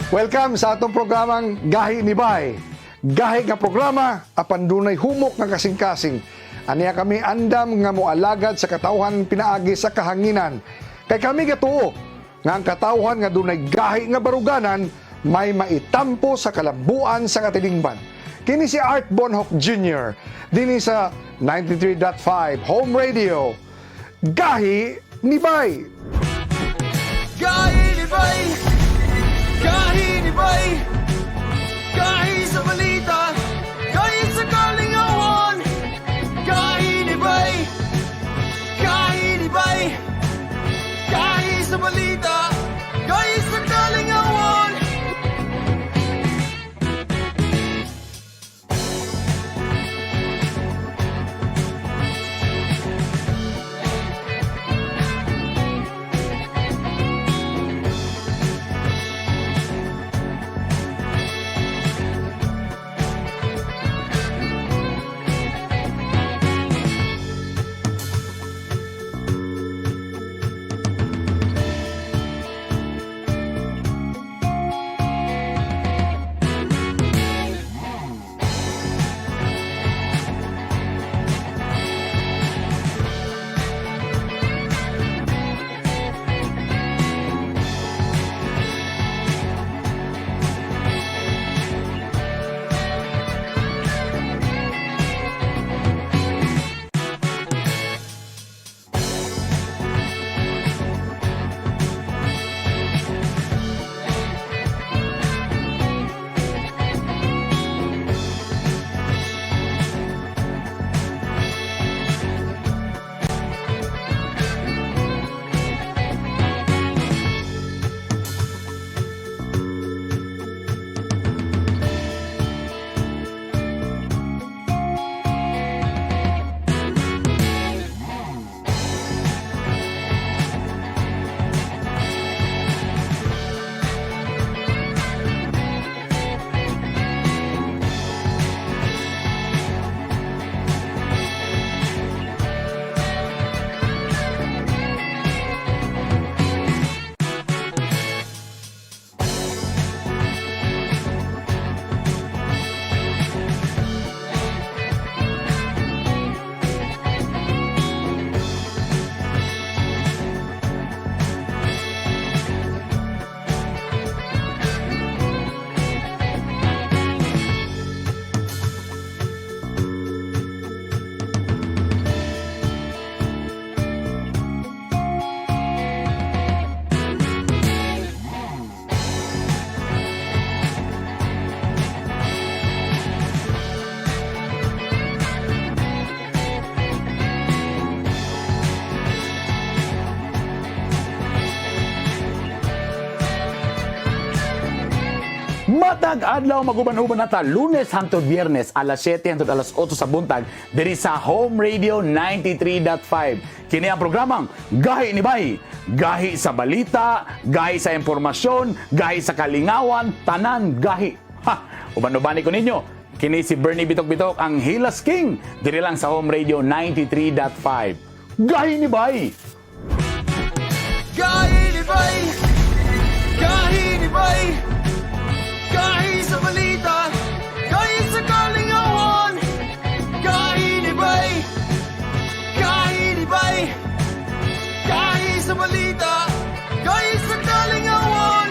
Welcome sa atong programang Gahi ni Bay. Gahi nga programa apan dunay humok nga kasing-kasing. Aniya kami andam nga moalagad sa katawhan pinaagi sa kahanginan. Kay kami gatuo nga ang katawhan nga dunay gahi nga baruganan may maitampo sa kalabuan sa katilingban. Kini si Art Bonhoc Jr. Dinhi sa 93.5 Home Radio. Gahi ni Bay. Gahi ni Bay! Gahi ni Bay! Gahi sa balita! Gahi sa kalingawan! Gahi ni Bay! Gahi ni Bay! Gahi sa balita! Gahi sa kalingawan! Matag adlaw maguban-uban nata Lunes hangtod Biyernes alas 7 hangtod alas 8 sa buntag diri sa Home Radio 93.5. Kini ang programang Gahi ni Bay. Gahi sa balita, gahi sa impormasyon, gahi sa kalingawan, tanan gahi. Ha, uban-ubani ko ninyo. Kini si Bernie Bitok-Bitok ang Hilas King diri lang sa Home Radio 93.5. Gahi ni Bay. Gahi ni Bay! Gahi ni Bay! Gahi sa balita! Gahi sa kalingawan! Gahi ni Bay! Gahi ni Bay! Gahi sa balita! Gahi sa kalingawan!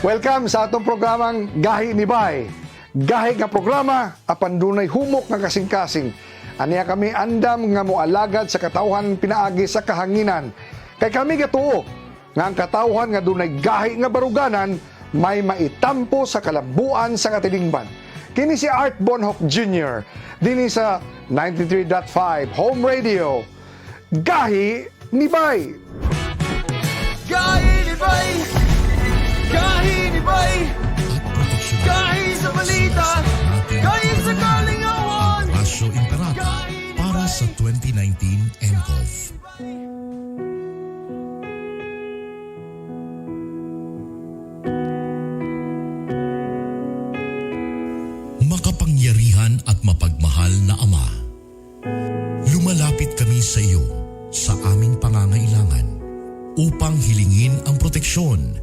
Welcome sa atong programang Gahi ni Bay. Gahi nga programa apan dunay humok nga kasing-kasing. Aniya kami andam nga moalagad sa katawhan pinaagi sa kahanginan. Kay kami gatuo nga ang katawhan nga dunay gahi nga baruganan may maitampo sa kalabuan sa katilingban. Kini si Art Bonhoc Jr. Dini sa 93.5 Home Radio. Gahi ni Bay. Gahi ni Bay! Gahi ni Bay! Gahi sa balita! Gahi sa kalingawan! Rasyo Imperata para sa 2019 NCOV. Makapangyarihan at mapagmahal na Ama, lumalapit kami sa iyo sa aming pangangailangan upang hilingin ang proteksyon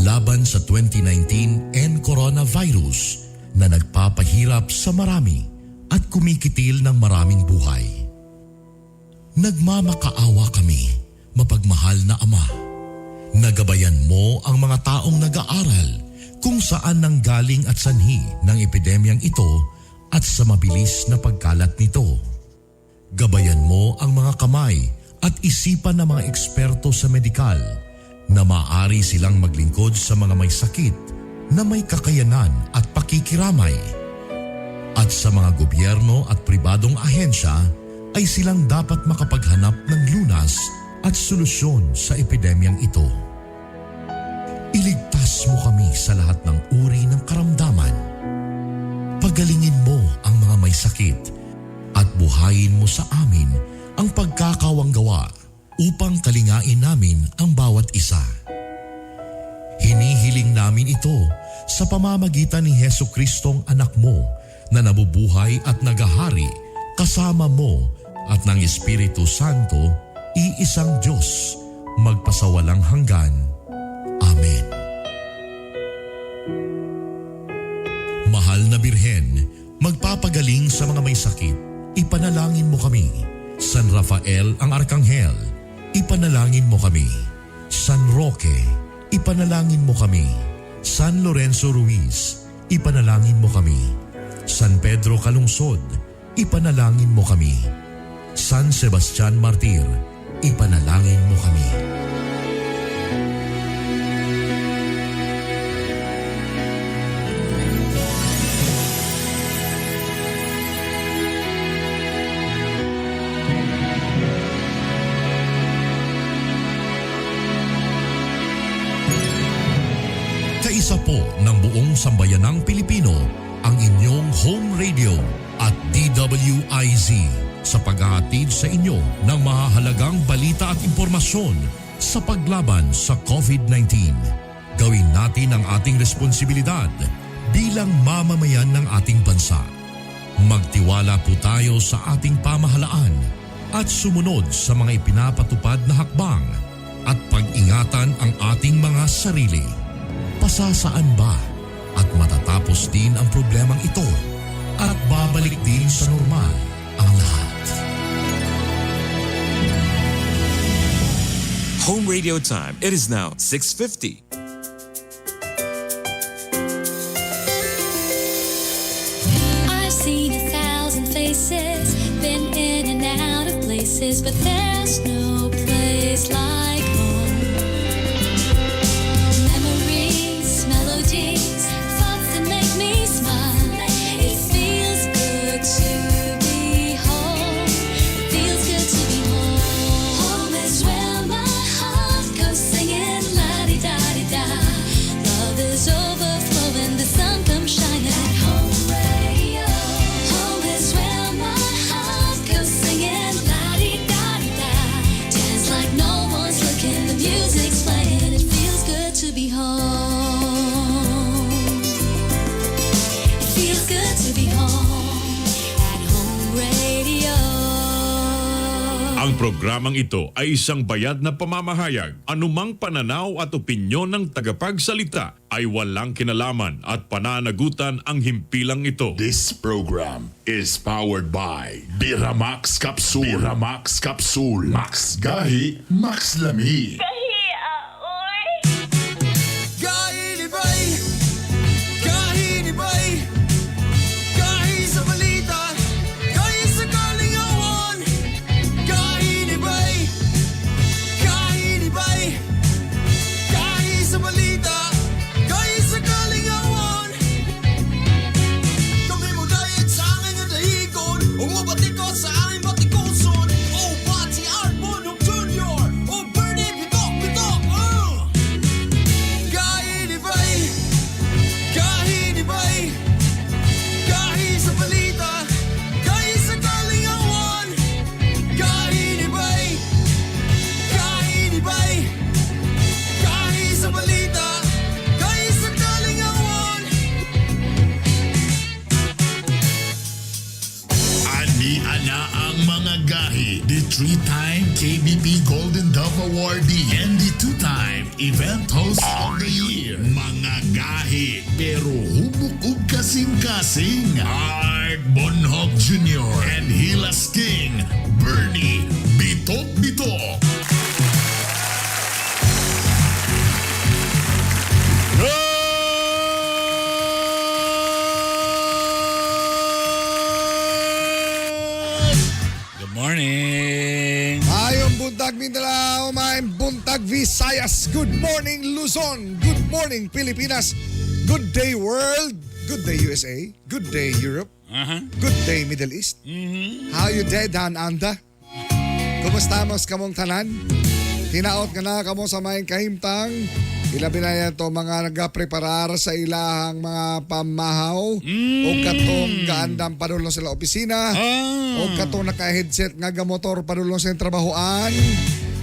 laban sa 2019 and coronavirus na nagpapahirap sa marami at kumikitil ng maraming buhay. Nagmamakaawa kami, mapagmahal na Ama. Nagabayan mo ang mga taong nag-aaral kung saan nanggaling at sanhi ng epidemyang ito at sa mabilis na pagkalat nito. Gabayan mo ang mga kamay at isipan ng mga eksperto sa medikal na maaari silang maglingkod sa mga may sakit na may kakayanan at pakikiramay. At sa mga gobyerno at pribadong ahensya ay silang dapat makapaghanap ng lunas at solusyon sa epidemyang ito. Iligtas mo kami sa lahat ng uri ng karamdaman. Pagalingin mo ang mga may sakit at buhayin mo sa amin ang pagkakawanggawa upang kalingain namin ang bawat isa. Hinihiling namin ito sa pamamagitan ni Jesucristong anak mo na nabubuhay at nagahari kasama mo at ng Espiritu Santo, iisang Diyos, magpasawalang hanggan. Amen. Mahal na Birhen, magpapagaling sa mga may sakit, ipanalangin mo kami. San Rafael ang Arkanghel, ipanalangin mo kami. San Roque, ipanalangin mo kami. San Lorenzo Ruiz, ipanalangin mo kami. San Pedro Calungsod, ipanalangin mo kami. San Sebastian Martir, ipanalangin mo kami. Kaisa po ng buong sambayanang Pilipino ang inyong home radio at DWIZ sa paghahatid sa inyo ng mahahalagang balita at impormasyon sa paglaban sa COVID-19. Gawin natin ang ating responsibilidad bilang mamamayan ng ating bansa. Magtiwala po tayo sa ating pamahalaan at sumunod sa mga ipinapatupad na hakbang at pag-ingatan ang ating mga sarili. Pasasaan ba at matatapos din ang problemang ito at babalik din sa normal ang lahat. Home radio time. It is now 6:50. I've seen 1,000 faces, been in and out of places, but there's no place like home. Memories, melodies, thoughts that make me smile. It feels good to be home. It feels good to be home. Home is where my heart goes singing la-di-da-di-da. Love is overflowing, the sun comes shining at home radio. Home is where my heart goes singing la-di-da-di-da. Dance like no one's looking, the music's playing. It feels good to be home. It feels good to be home at home radio. Ang programang ito ay isang bayad na pamamahayag. Anumang pananaw at opinyon ng tagapagsalita ay walang kinalaman at pananagutan ang himpilang ito. This program is powered by Biramax Capsule. Biramax Capsule. Max Gahi, Max Lami. Gahi ni Bay! 3-time KBP Golden Dove Awardee and the 2-time Event Host of the Year. Mga gahi pero hubog ug kasing-kasing. Art Bonhoc Jr. and Hilas King, Bernie Bitok-Bitok. Good morning. Mayong buntag Mindanao, mayong buntag Visayas. Good morning Luzon. Good morning Pilipinas. Good day world. Good day USA. Good day Europe. Good day Middle East. How you day down under? Kumusta mos kamong tanan? Hinaot ka na kamo sa mayong kahimtang. Ilabi na yan to mga nagapreparar sa ilahang mga pamahaw. O katong gaandam padulong sila opisina. O katong naka-headset nga gamotor padulong sa trabahoan.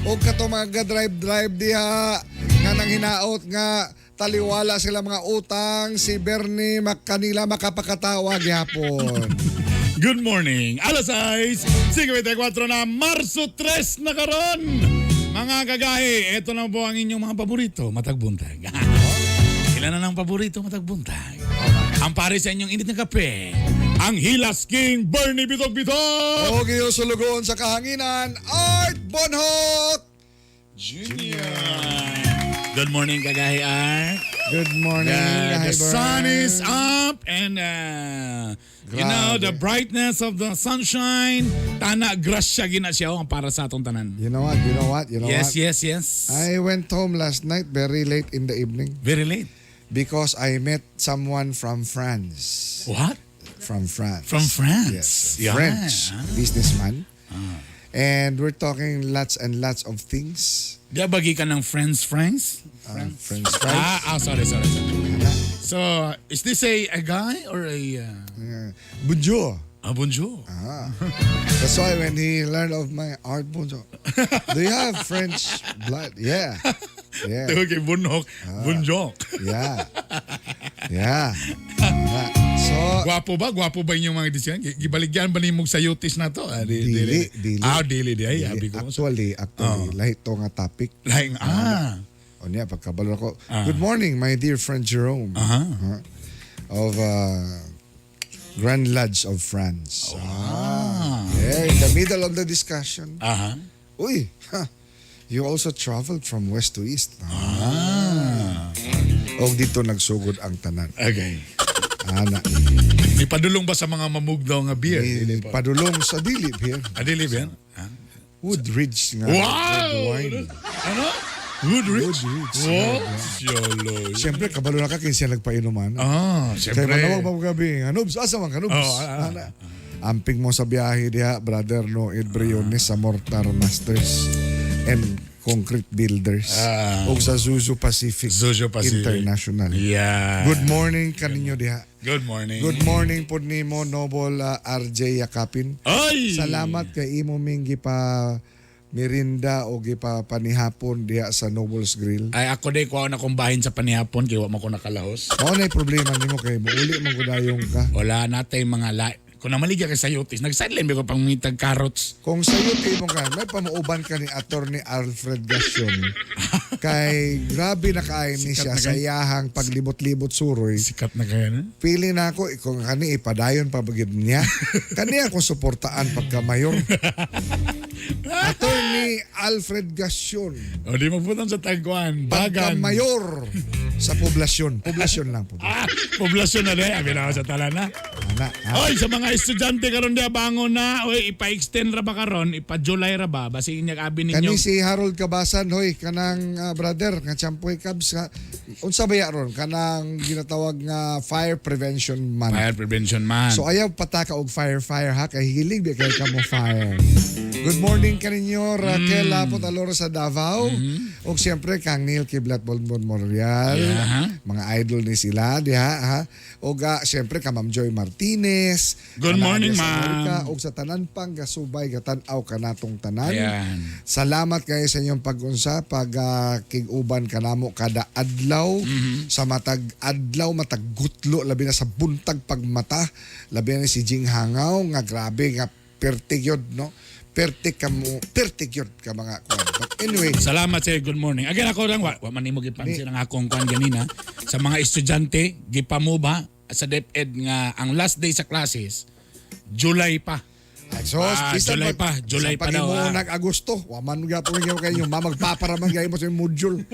O katong mga drive diha nga nang hinaot nga taliwala sila mga utang. Si Bernie kanila makapakatawag yapon. Good morning. Alas 6:54 na Marso 3 na karon. Mga kagahi, eto na po ang inyong mga paborito, matagbuntag. Ilan na ng paborito, matagbuntag? Ang pare sa inyong init na kape, ang Hilas King, Bernie Bitok-Bitok! O giyusulugon sa kahanginan, Art Bonhoc Good morning, kagahi Art. Good morning, The Guy sun Bern. is up and the brightness of the sunshine, tana grasya gina siya ang para sa atong tanan. You know what? Yes. I went home last night very late in the evening Very late. because I met someone from France. What? From France. From France? Yes. Yeah. French businessman. And we're talking lots and lots of things. Di bagi ka ng French? French fries. Sorry. So, is this a guy or a Bonjour. bonjour? That's why when he learned of my Art Bonjour, do you have French blood? Yeah. Okay, bunok. Bunjok. Yeah. So, Gwapo ba inyong mga disyan? Gibaligyan ba nimog sa yutis na to? Dili. Dili. Ay, abi ko. actually, lahi to nga topic. Like, O niya, pagkabalo ako. Good morning, my dear friend Jerome. Of Grand Lodge of France. Yeah, in the middle of the discussion. Uy, you also traveled from west to east. O dito nagsugod ang tanan. Okay. Ana, May padulong ba sa mga mamugdaw nga beer? padulong sa dilip here. Dili ba yan? Woodridge nga. Wow! Red wine. Ano? Woodridge? Woodridge. Wow! Siyolo. Siyempre, kabalo na ka kinsiya nagpainuman. Kaya Siyempre. manawag mo gabi. Hanubs, asa man kanubs. Amping mo sa biyahe diha, brother no, Ed Briones sa Mortar Masters and Concrete Builders. O sa Zuzu Pacific, International. Yeah. Good morning kaninyo diha. Good morning. Good morning po nimo Noble RJ Yakapin. Ay! Salamat kay imo ming gipa merinda o gipa panihapon diha sa Noble's Grill. Ay, ako day ko na kong bahin sa panihapon kaya wa mo ko nakalahos. Mao na problema nimo kay muuli man gudayong ka. Wala natay mga kung namaligya ka sa yutis, nag-sideline ba ko pang mitag carrots? Kung sa'yo mo ka, may pamuuban ka ni Attorney Alfred Gassion. Kay grabe na kain ni siya sa iyahang paglibot-libot suroy. Sikat na kaya na? Pili na ako, kung kani ipadayon pa bagid niya. Kani ako suportaan pagka mayor. Attorney Alfred Gassion. O di magputang sa tagkuhan. Pagka Bagan. mayor sa poblasyon. Poblasyon lang. Poblasyon na rin. Abi na ako sa talana. Oy, sa mga estudyante karon dia bangon na. Oy, ipa-extend ra ba karon? Ipa-July ra ba? Basi inyag abi ninyo. Kani si Harold Kabasan, hoy, kanang brother, nga Champoy Cubs, unsa ba yaron? Kanang ginatawag nga Fire Prevention Month. Fire prevention man. So ayaw pataka og fire ha, kay hilig di kay kamo fire. Good morning kaninyo, Raquel Lapot Aloro sa Davao. Og siyempre kang Neil Kiblat Bonbon Memorial. Mga idol ni sila diha ha. Og siyempre ka Ma'am Joy Martinez. Good morning, sa ma'am. Amerika, og sa tanan pang gasubay gatan-aw kanatong tanan. Ayan. Salamat kayo sa inyong pag-unsa pag kig-uban kanamo kada adlaw sa matag adlaw matag gutlo labi na sa buntag pagmata labi na si Jing Hangaw nga grabe nga pertig yun, no? perticure ka mga kuan. But anyway, Salamat sa good morning. Again ako lang wa man nimo gipansin ang akong kuan ganina sa mga estudyante gipamuba sa DepEd nga ang last day sa classes July pa. so July pa daw, mo ah. nag-Agosto, wa man gyapon gyud kayo magpaparaman gyud mo sa module.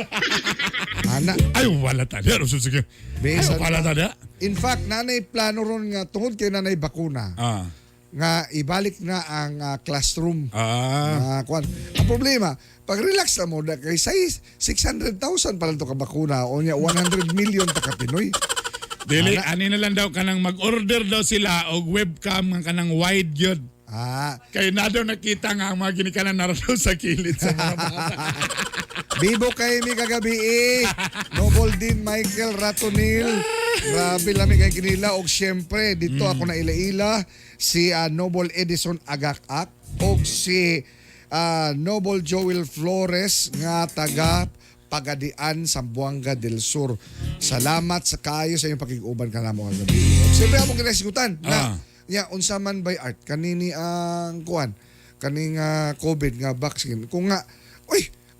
Ana. Ay wala ta. Pero sige. Ay Bisan wala ta da. In fact, nanay plano ron nga tungod kay nanay bakuna nga ibalik na ang classroom. Kuan. Ang problema, pag relax na mo na kay 600,000 pa lang to ka bakuna o nya 100 million ta ka Pinoy. Dili ani na lang daw kanang mag-order daw sila og webcam nga kanang wide gyud. Kay na daw nakita nga ang mga ginikanan na raw sa kilid sa mga bata. Bibo kay mi kagabi Noble Dean Michael Ratonil. Grabe lami kay kinila og syempre dito ako na ila-ila si Noble Edison Agak-ak og si Noble Joel Flores nga taga Pagadian, Zamboanga del Sur. Salamat sa kayo sa inyong pakiguban kanamo kagabi. Siyempre ako kinasigutan na unsa man by art kanini ang kuan kaning COVID nga vaccine kung nga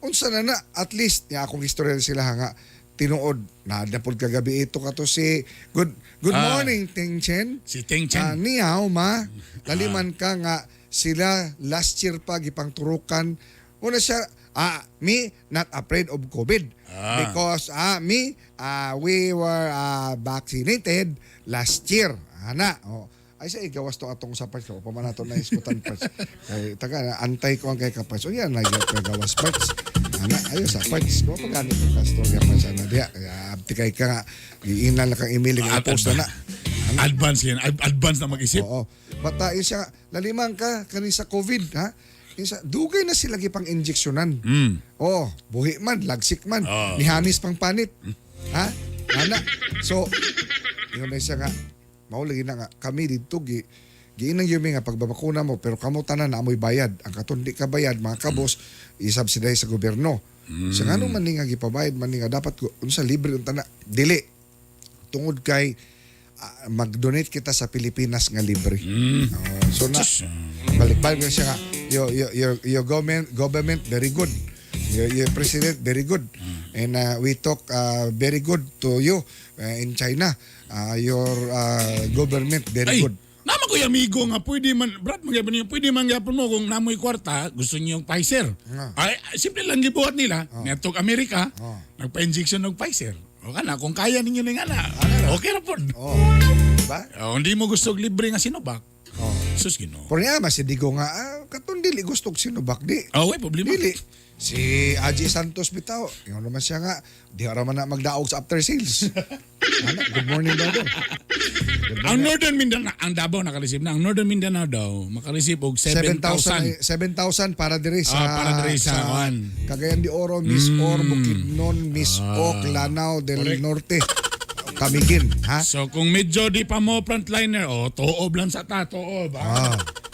unsa na at least ya akong istorya sila nga tinuod na dapod kagabi ito kato si good morning Ting Chen. Si Ting Chen. Niyaw ma laliman ka nga sila last year pa gipang turukan una siya me not afraid of COVID because me we were vaccinated last year ana ay sa igawas to atong sa parts ko pamanato na iskutan parts kay taga antay ko ang kay kaparts o yan na gawas parts ana ayo sa parts ko pagani ko ka storya pa sa na dia abti kay ka nga giinan na kang email nga post na Advance yan. Advance na mag-isip. oo bata siya lalimang ka kani sa COVID ha isa dugay na sila gipang injeksyonan buhi man lagsik man ni hamis pang panit ha ana so yun na siya nga maulagi na nga kami dito giinang yumi nga pagbabakuna mo pero kamo tanan na amoy bayad ang katon di ka bayad mga kabos i-subsidize sa gobyerno sa ngano man ni nga gipabayad man ni nga dapat unsa libre unta na dili tungod kay mag-donate kita sa Pilipinas nga libre so na balik-balik na siya nga your government very good your president very good and we talk very good to you in China your government very good. Naman ko yung amigo nga pwede man Brad pwede man gyapon mo kung namoy kwarta gusto niyo yung Pfizer. Ay simple lang gibuhat nila netong Amerika nagpa-injection ng Pfizer. O kana kung kaya ninyo ning ana. Okay ra pod. Diba? Hindi mo gusto og libre nga Sinovac. Sus Ginoo. Por niya masidigo nga katon dili gusto og Sinovac di. Way problema. Dili. Si Aji Santos bitaw, yun naman siya nga, di araman na magdaog sa after sales. Good morning daw doon. Ang Northern Mindanao, ang Davao naka-receive na. Ang Northern Mindanao daw, maka-receive og 7,000. 7,000 para diri sa Cagayan de Oro, Misor, Bukidnon, Misok, Lanao del Norte. Kamigin, ha? So kung medyo di pa mo frontliner, tuob lang sa tuob.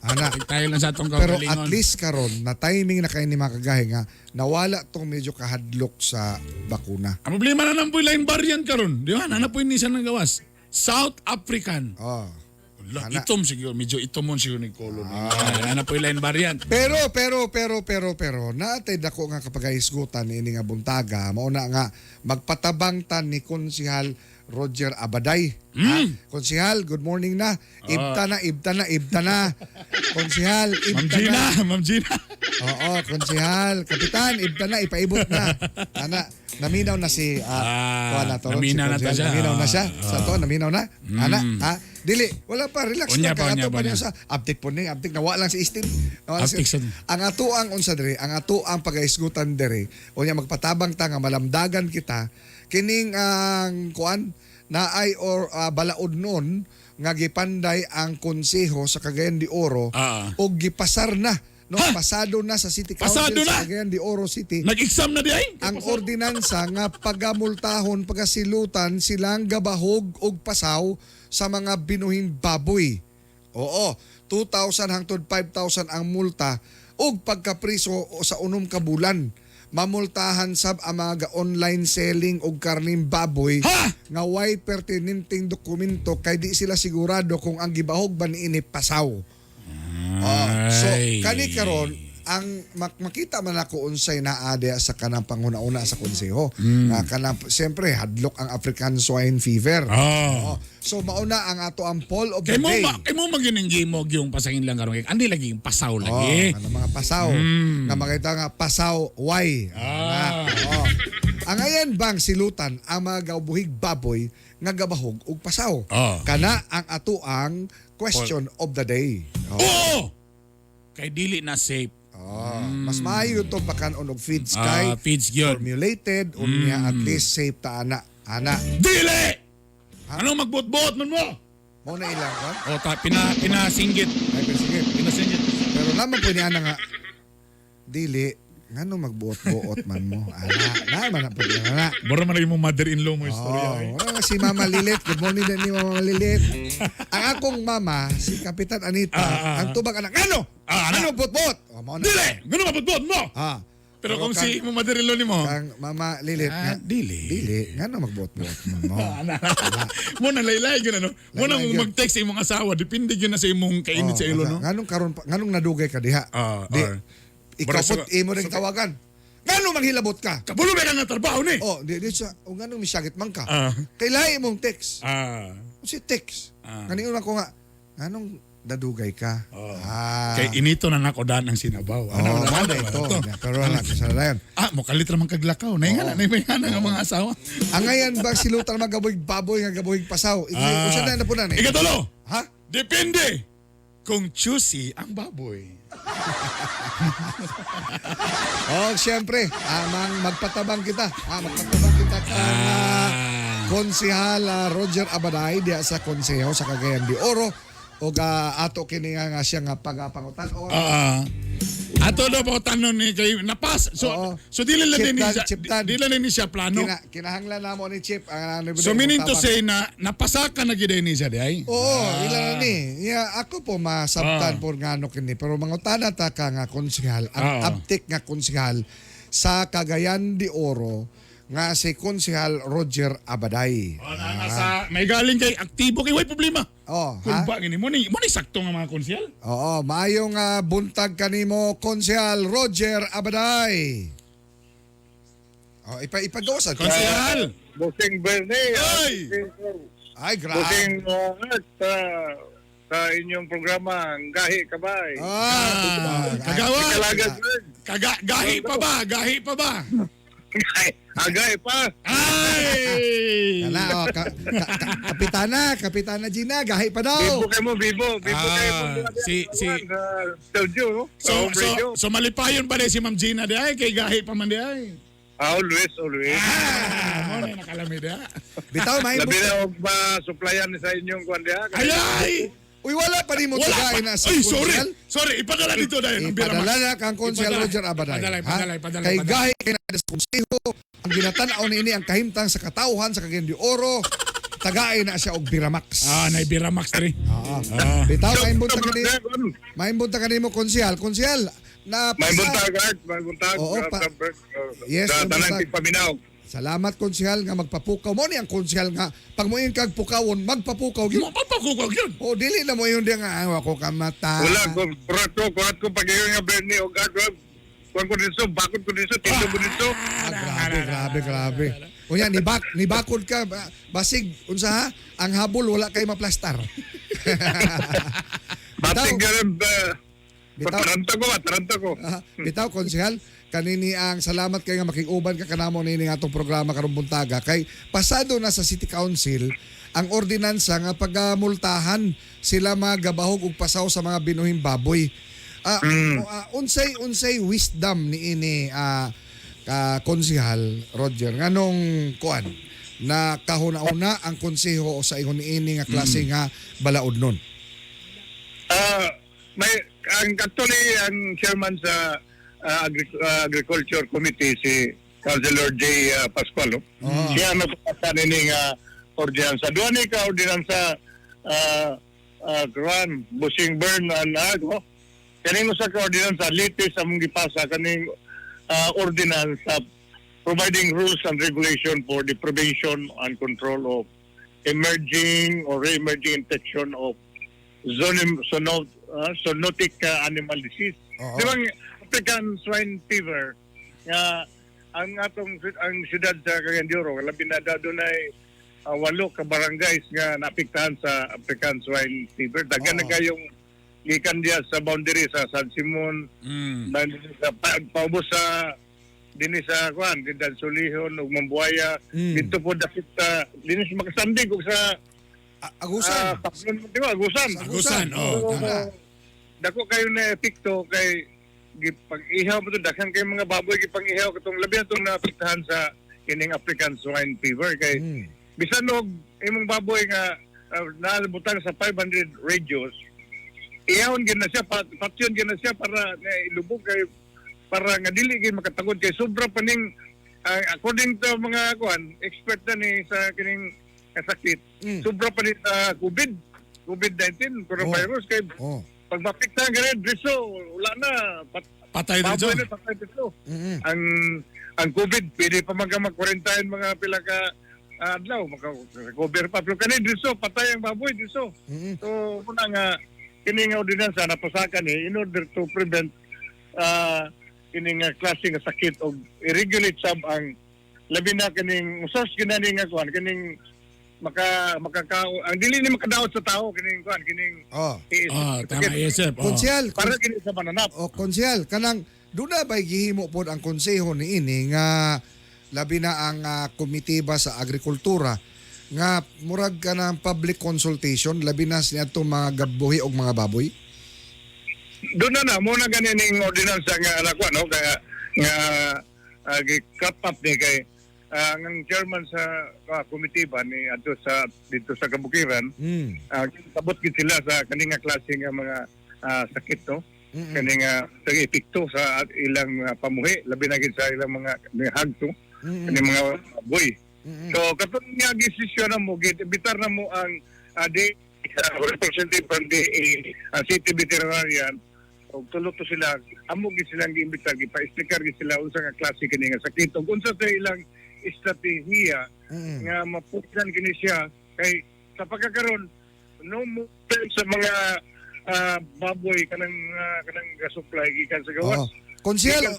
Ana. Tayo lang sa atong Pero kagalingon. at least karon na timing na kayo ni mga kagahe nga nawala tong medyo kahadlok sa bakuna. Ang problema na lang po yung variant karon. Di ba? Ano po yung isa ng gawas? South African. Itom siguro. Medyo itomon siguro ni Colon. Ano po yung variant. Pero naatay dako nga kapag isgutan ini nga buntaga mauna nga magpatabang tan ni Konsehal Roger Abaday. Konsehal, good morning na. Ibta na. Konsehal, ibta na. Ma'am Gina. Oo, Konsehal. Kapitan, ibta na, ipaibot na. Ana, naminaw na si naminaw na siya. Naminaw na siya. Sa to, naminaw na. Ana, dili, wala pa, relax Unya na. pa, Ato pa unya. niya sa uptick po niya. Uptick, nawa lang si Istin. Ang ato ang unsa diri, ang ato ang pag-aisgutan diri, o niya magpatabang ta nga malamdagan kita, kining ang kuan naay or balaod nun nga gipanday ang konseho sa Cagayan de Oro og gipasar na pasado na sa City Council sa Cagayan de Oro City. Nag-exam na di ay? Ang ordinansa nga pagamultahon pagasilutan silang gabahog og pasaw sa mga binuhing baboy. 2,000 hangtod 5,000 ang multa og pagkapriso sa 6 ka bulan. Mamultahan sab ang mga online selling og karning baboy nga way pertinenteng dokumento kay di sila sigurado kung ang gibahog ba niini pasaw. So Ay. kani karon ang makita man ako unsay naa diha sa kanang panguna-una sa konseho. Nga kanang siyempre hadlok ang African swine fever. Oh. So mauna ang ato ang poll of the Kay mo day. kay mo magininggimog yung pasangin lang karon. Andi lagi yung pasaw lagi. Ano mga pasaw. Nga makita nga pasaw why. Ang ayan bang silutan ang mga gawbuhig baboy nga gabahog ug pasaw. Kana ang ato ang question of the day. Oo. Kay dili na safe. Mas maayo to bakanon og feed sky. Feeds gyud. Formulated unya at least safe ta ana. Dili. Ano magbot-bot man mo? Mo na ilang ka? O ta pinasinggit. Ay sige. Pinasinggit. Pero naman po niya nga dili ngano magbuot-buot man mo. Ana, man po niya na. Baro man lagi mo mother-in-law mo istorya. Wala si Mama Lilit. Good morning din ni Mama Lilit. Ang akong mama, si Kapitan Anita, ang tubag anak, ano? Ano bot-bot? Dili. Ngano mabot-bot mo? Pero kung si mo mother-in-law nimo. Kang Mama Lilit. Dili. Ngano magbot-bot man mo? Mo na laylay gyud ano. Mo nang mag-text sa imong asawa, depende gyud na sa imong kainit sa ilo no. Nganong nadugay ka diha? Ikaw po, imo rin tawagan. Ngano maghilabot ka? Kabulo ba ka nga trabaho ni? Di siya, o ngano misagit man ka? Kailangan mong text. Si text. Kanina ko nga, nganong dadugay ka? Kay inito na nakodan ang sinabaw. Ano ito? Pero wala, kasalayan. Mukalit raman kaglakaw. Naingana nga mga asawa. Ang ngayon ba silutan magaboy baboy nga gaboy pasaw? Usa na po na ni. Ikatulo. Ha? Depende kung choosy ang baboy. Siyempre, magpatabang kita. Magpatabang kita kang Konsehal Roger Abaday diya sa Konseho sa Cagayan de Oro o ato kini nga siya nga pagapangutan o ato daw po tanon ni kay napas. So dili lang din siya. Dili lang ni siya plano. Kinahanglan namo ni Chip. So meaning to say na napasa ka na gid ni siya di ay. Ilan ni. Ako po masabtan por ngano kini pero mangutana ta ka nga konsehal ang uptick nga konsehal sa Cagayan de Oro nga si Konsehal Roger Abaday. May galing kay aktibo kay way problema. Ha? Ba gini mo ni sakto nga mga konsehal? Maayong buntag kanimo Konsehal Roger Abaday. Ipagawa sa Konsehal. Busing Bernie. Ay, grabe. Busing sa inyong programa, Gahi Kabay. Kagawad. Kalagat. Gahi pa ba? Agay pa. Ay! Kapitana Gina, gahi pa daw. Bibo kayo mo. Si Studio, no? So malipayon pa rin si Ma'am Gina di ay kay gahi pa man di ay. Always. Mo na nakalamid ha. Bitaw may Labi na og ma-supplyan sa inyong kwandiha. Ay! Uy, wala pa rin mo tagay na sa Ay, Konsehal. sorry. Ipadala dito dahil. Ipadala na kang Konsehal Roger Abaday. Padalay. Kay gahi kay na sa konseho, ang ginatanaw ni ini ang kahimtang sa katauhan sa Cagayan de Oro, tagaay na siya og Biramax. Nay Biramax rin. Bitaw, maimbunta kanimo Konsehal. Konsehal, na May buntag. Yes, sa may tanang buntag. tigpaminaw. Salamat Konsehal nga magpapukaw mo ni ang Konsehal nga pag mo kag pukawon magpapukaw gyud. Magpapakukog yun. Dili na mo yun di nga ako ka mata. Wala, kurat ko pag yung Bernie o gagawin. Kuwan ko dito, bakod ko dito, tinto ko dito. Grabe. O yan, nibakod ka. Basig, unsa ha? Ang habol, wala kay maplastar. Bating ganun, taranta ko. Bitaw, Konsehal, kanini ang salamat kay nga makiguban ka kanamo nini nga atong programa karong buntaga kay pasado na sa City Council ang ordinansa nga pagamultahan sila magabahog og pasaw sa mga binuhing baboy. Unsay wisdom ni ini Konsehal Roger nganong kuan na kahuna-una ang konseho sa ingon ini nga klase nga balaod nun. May ang actually ang chairman sa Agriculture Committee si Councilor J. Pascual. No? Siya napapasa nini nga ordinansa. Doon ni ka ordinansa Busing Burn and Agro. Kaning usa ka ordinansa litis among gipasa kaning ordinansa providing rules and regulation for the prevention and control of emerging or re-emerging infection of zoonotic animal disease. Oo. Di ba ang African swine fever nga ang ang siyudad sa Cagayan de Oro, labi na doon ay 8 ka barangays nga naapektahan sa African swine fever. Dagan na kayong gikan diya sa boundary sa San Simon, sa paubos sa dinhi sa kuan, Dindan Solihon ug Mambuaya, dito po dakit dinhi sa makasandig ug sa Agusan. di ba, Agusan. Agusan, oh, tama. Dako kayo na epekto kay pag-ihaw mo to, dakhan kay mga baboy gipang-ihaw katong labi na itong naapektahan sa kining African swine fever kay bisan og imong baboy nga naalbutang sa 500 radius, ihawon gyud na siya, patyon gyud na siya para ilubog kay para nga dili gyud makatagod kay sobra pa ning according to mga kuan expert na ni sa kining sakit, sobra pa ni sa COVID-19 coronavirus kay pag mapiktahan ka rin, Driso, wala na. Patay na Baboy dyan. na, patay Driso. Ang COVID, pwede pa mag-quarantine mga pila ka adlaw, maka-cover pa. Pero kanin, Driso, patay ang baboy, Driso. So, muna nga, kining ordinansa, napasakan in order to prevent kining klase nga sakit o i-regulate sab ang labi na kining source kinani nga kuan kining ang dili ni makadaot sa tao kining kuan kining Tama, isip. Konsyal, para kini sa mananap. konsyal, kanang doon na ba'y gihimo po ang konseho ni ini nga labi na ang komitiba sa agrikultura nga murag ka ng public consultation labi na siya itong mga gabuhi o mga baboy? Doon na muna ganin ordinansa nga nakuha no kaya nga gi-cut up ni kay ang chairman sa komitiba ni dito sa Kabukiran sabot gid sila sa kaninga klase nga mga sakit no kaninga epekto sa ilang pamuhi labi na gid sa ilang mga hagto kaning mga boy. So katong nga gisisyon na mo bitar na mo ang representative from the city veterinarian o tulo to sila amo gid silang giimbitar gipa-explicar gid sila unsa nga klase kini nga sakit ug unsa sa ilang estratehiya nga maputlan kini siya kay sa pagkakaroon no mo sa mga baboy kanang supply gikan sa gawas. Konsyal,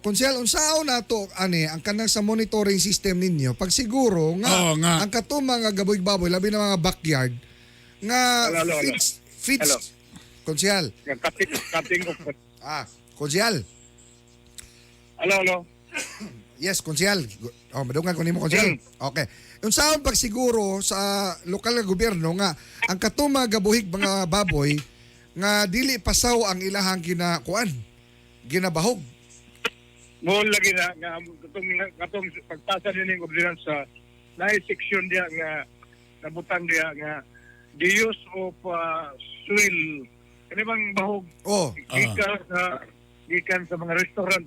konsyal, unsaon nato ani ang kanang sa monitoring system ninyo pag siguro nga ang katong mga gaboy-baboy labi na mga backyard nga feeds. Konsyal. Cutting of konsyal. Hello. Yes, konsyal. Madungan ko nimo konsyal. Okay. Unsaon pag siguro sa lokal nga gobyerno nga ang katong mga gabuhig mga baboy nga dili pasaw ang ilahang ginabahog. Mo lagi na nga katong pagpasa ning ordinansa naay section dia nga nabutang dia nga the use of soil kani bang bahog gikan sa mga restaurant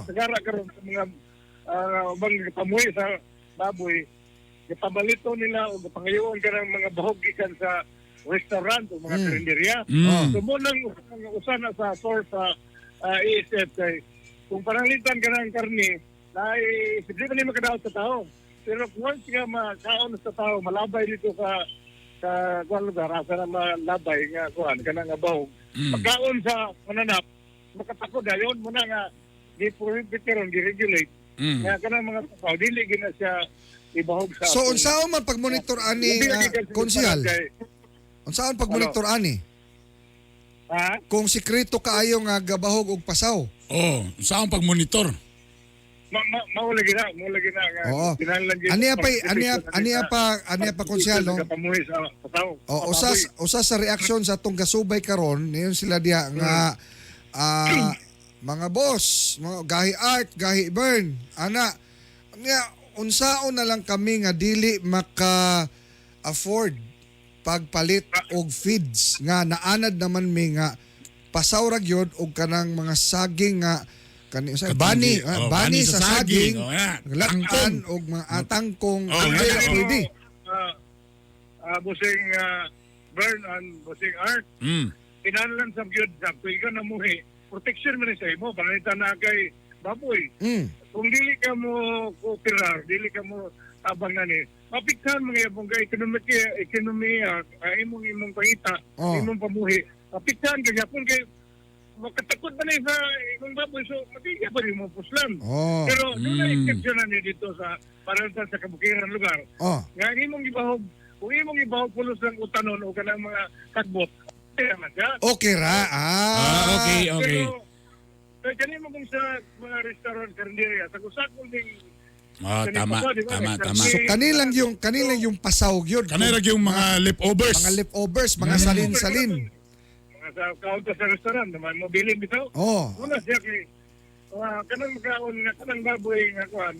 sagara karon sa mga bang pamuhi sa baboy gipabalito nila o gipangayoon ka ng mga bahog gikan sa restaurant o mga karinderya. So mo nang usana sa source sa ESF kay kung panalitan ka ng karne ay hindi pa ni makadaot sa tao. Pero once nga makaon sa tao malabay dito sa kuan lugar asa na malabay nga kuan kana nga bahog. Pagkaon sa mananap makatakod dayon mo na nga di-prohibit karon di-regulate. Nga kanang mga tao dili gina siya ibahog sa. So unsaon man pag-monitor ani konsyal? Unsaon pag-monitor ani? Kung sikreto kaayo nga gabahog og pasaw. Unsaon pag-monitor? Maulagi na nga. Aniya pa konsyal no. Usa sa reaksyon sa tong gasubay karon niyon sila diha nga mga boss, mga gahi art, gahi burn, ana nga unsaon na lang kami nga dili maka-afford pagpalit og feeds nga naanad naman mi nga pasawrag yun og kanang mga saging nga bani sa saging laktan og mga atangkong pwede. Busing burn and busing art. Kinahanglan sa gyud sa kuiga na muhi. Protection man sa imo pangalitan na kay baboy. Kung dili ka mo cooperar, dili ka mo abang na ni. Mapiktan mga ibang ekonomiya, imong pangita, imong pamuhi. Mapiktan kaya kung kay makatakot ba na sa imong baboy, so matigya pa rin mo puslan. Pero doon na exception na niya dito sa paralta sa kabukiran lugar. Nga imong ibahog, kung imong ibahog pulos ng utanon o kanang mga kagbot, kaya na siya. Okay ra. Okay. Pero kanina mo kung sa mga restaurant, karinderya, sa kusakol ding Tama. So kanilang yung pasawg yun. Kanira yung mga leftovers. Mga leftovers, mga salin-salin. mga sa counter sa restaurant naman mo bilin bitaw. Una siya kay kanang makaon nga kanang baboy nga kuan,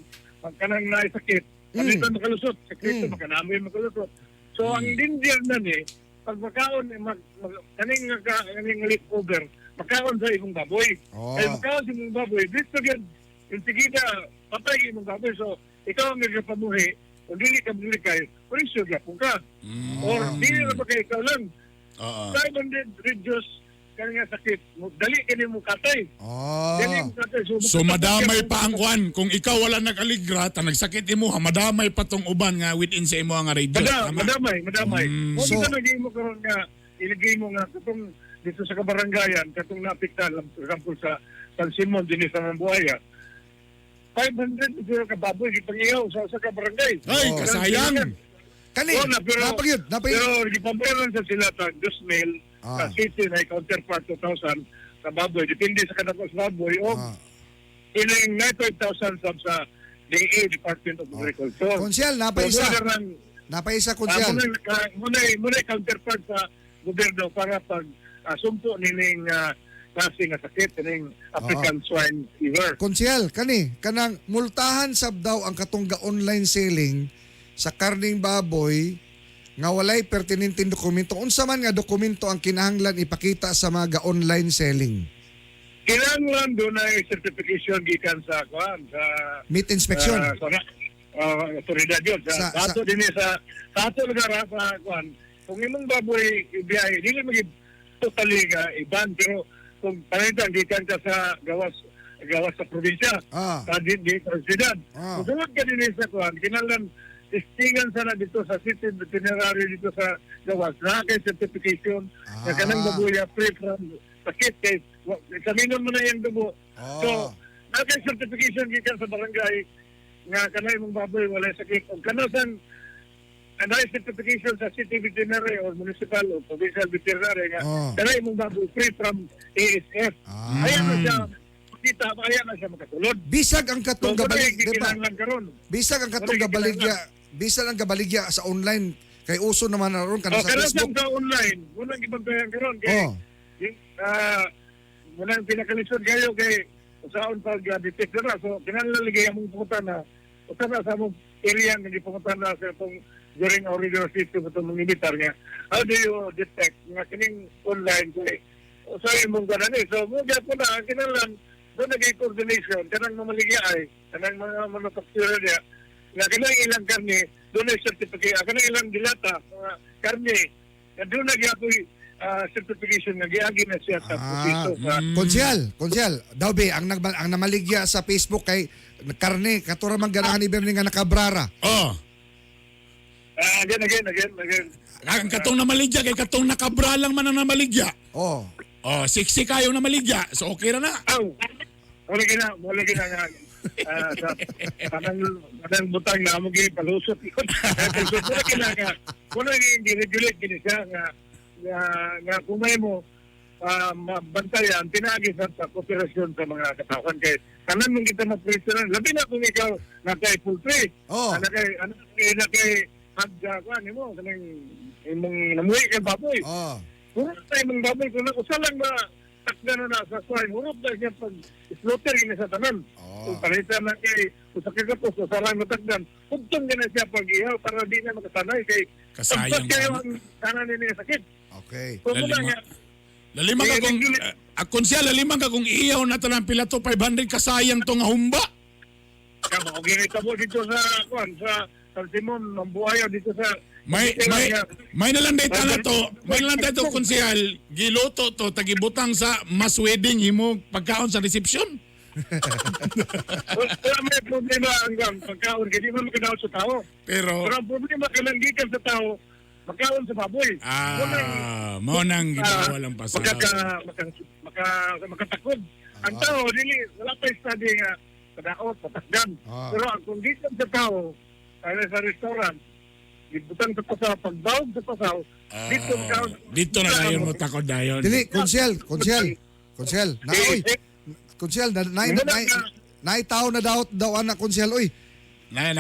kanang naisakit. Kanito makalusot, sekreto makanamoy makalusot. So ang danger na ni pag makaon kaning leftover, makaon sa imong baboy. Ay makaon sa imong baboy, dito gyud yung sigida patay imong baboy. So ikaw ang nagpamuhi, kung dili ka bulikay, kung suga po ka. Or dili na ba kayo ikaw lang. 500 reduce kanya sakit. Dali kini mo katay. Dali mo katay. So madamay pa ang kwan. Kung ikaw wala nag-aligra, nagsakit imo, madamay pa tong uban nga within sa imo nga radio. Madamay. Kung ito naging mo karon nga, ilagay mo nga katong dito sa kabarangayan, katong napiktan, for example sa San Simon, din sa Mambuaya, 500 ito ka baboy, ipangiyaw sa kabarangay. Ay, kasayang. Napagid. Pero ipamperan sa sila ta 2,000 sa city na counterpart 2,000 sa baboy. Depende sa kadakos baboy. O ilang 9,000 sa DA, Department of Agriculture. Konsyel, napaisa konsyel. Muna counterpart sa gobyerno para pag sumpo nining klase nga sakit, nining African swine fever. Konsyel, kanang multahan sab daw ang katungga online selling sa karning baboy nga walay pertinenteng dokumento. Unsa man nga dokumento ang kinahanglan ipakita sa mga online selling? Kinahanglan doon ay certification gikan sa meat inspection. Otoridad yun. Sa ato din sa ato lugar sa kung imong baboy ibiyay, dili maging totally iban, pero kung panitan gikan ka sa gawas sa probinsya, sa di president. Kung sunod ka din sa kinahanglan istingan sana dito sa city veterinary dito sa gawas na kay certification na kanang baboya free from sakit kay examinon mo na yung dugo. So na kay certification gikan sa barangay nga kanay mong baboy wala sakit o kanasan anay certification sa city veterinary or municipal o provincial veterinary nga kanay mong baboy free from ASF. Ayan na siya kita ayan na siya makatulod. Bisag ang katong gabaligya, bisag ang katong gabaligya sa online kay uso naman na ron kana sa Facebook. Sa online, unang ibantayan karon kay unang pinakalisod kayo kay usaon pag detect na. So kinahanglan ligay among pumunta na usana sa among area nga gipumunta na sa itong during our radio system itong mga militar nga. How do you detect nga kining online kay usahay mong ganani. So mo gyud po na kinahanglan doon naging coordination kanang mamaligya ay kanang mga manufacturer niya nga kanang ilang karne doon ay certificate kanang ilang dilata mga karne na doon nagyapoy certification nga giagi na siya sa proseso sa Konsyel daw be ang namaligya sa Facebook kay karne katura man ganahan ibem nga nakabrara. Again. Ang katong namaligya kay katong nakabra lang man ang namaligya. Siksi kayo namaligya. So okay na. Wala gina nga sa kanang butang na mo gyud palusot ikot. Wala hindi regulate gini siya nga kumay mo mabantayan pinagi sa kooperasyon sa mga katawan kay kanan mong kita na-presyonan labi na kung ikaw nakay poultry nakay hagkuan mo kanang imong namuhi kay baboy kung imong baboy kung usalang ba takdano na sa swine hurot na siya pag slaughter yun sa tanan kung palitan na kay usakit ka po usalang matakdan hugtong na siya pag ihaw para di na makasanay kay kasayang kayo ang tanan niya sakit. Okay. Lalima ka kung akon siya lalima ka kung iyaw na talang pilato 500 kasayang to nga humba. Kamo og ginitabo dito sa San Simon Mambuaya dito sa may nalanday na to konsehal giluto to tagibutang sa mass wedding himo pagkaon sa reception. Wala may problema hanggang pagkaon. Kasi mo makadaot sa tao. Pero, Pero ang problema kalanggikan sa tao, magkaon sa baboy. mo nang ginawal ang pasal. Makatakod. Ang tao, dili, wala pa study nga kadaot, patakdan. Pero ang condition sa tao, kaya sa restaurant, gibutan sa pasaw, pagbawag sa pasaw, Dito na kayo mo takod dayon. Dili, konsyel. Naoy. Konsyel, naitaw na daw anak konsyel, oy. Na,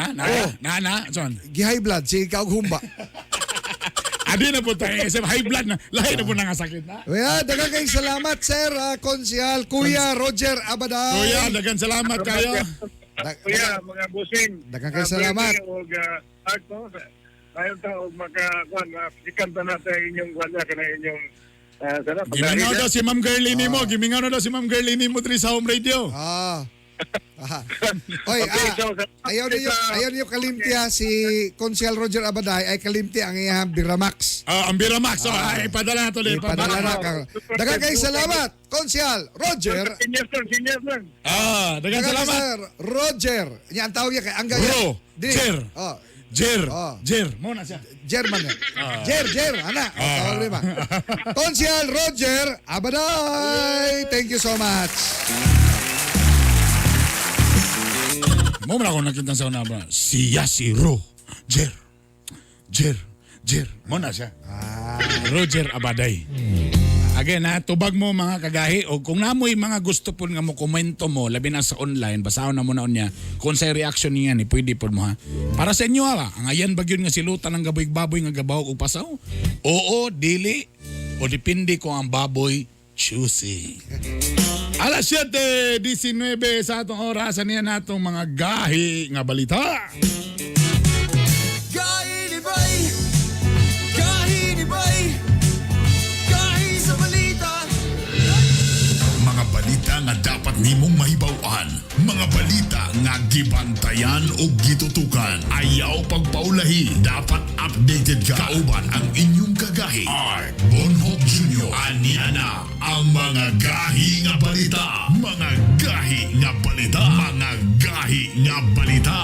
son. Gi-high blood, si ikaw humba. Adi na po tayo, SM high blood na, lahi na po nangasakit na. Kuya, dagang kayong salamat, sir, konsyel, Kuya Roger Abaday. Kuya, dagan salamat kayo. Kuya, mga busing. Daghang kayo salamat. Art mo, ayaw tao sikan pa natin inyong wala ka na inyong Gimingaw daw si Ma'am Gerlini mo. Gimingaw na daw si Ma'am Gerlini mo diri sa home radio. Oy, Okay, so, ayaw niyo kalimtia si Konsyel Roger Abaday ay kalimtia ang iyang Biramax. Ang Biramax. Ipadala na to. Ipadala na ka. Dagang kayong salamat, Konsyel Roger. Senior lang. Dagan Dagang salamat. sir, Roger. Yan tawag niya kay Angga. Cher. Jer. Oh. Jer. Muna siya. German yan. Jer, ana. Tawag rin ba? Konsyel Roger Abaday. Thank you so much. Mo man ako nakita sa una ba? Siya si Jer. Muna siya. Roger Abaday. Again tubag mo mga kagahi o kung namoy mga gusto po nga mo komento mo labi na sa online basahon na mo na niya kung sa reaction niya ni pwede po mo ha. Para sa inyo ha, ang ayan bagyon nga silutan ng gaboy-baboy nga gabaw o pasaw. Oo, dili o depende kung ang baboy choosy. Alas 7:19 sa atong orasan niya natong mga gahi nga balita. Gahi ni Bay! Gahi ni Bay! Gahi sa balita! Mga balita nga dapat nimong mahibaw-an. Mga balita nga gibantayan o gitutukan. Ayaw pagpaulahi. Dapat updated ka. Kauban ang inyong kagahi. Art Bonhoff Jr. Aniana ang mga gahi nga balita. Mga gahi nga balita. Mga gahi nga balita.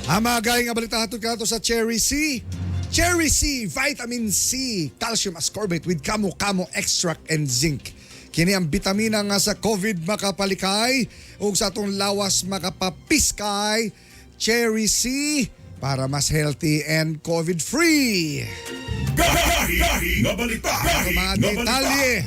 Ang mga gayang nga balita hatod ka sa Cherry C. Cherry C, vitamin C, calcium ascorbate with kamo extract and zinc. Kini ang bitamina nga sa COVID makapalikay ug sa atong lawas makapapiskay. Cherry C para mas healthy and COVID-free. Gahi nga balita. Ang mga detalye.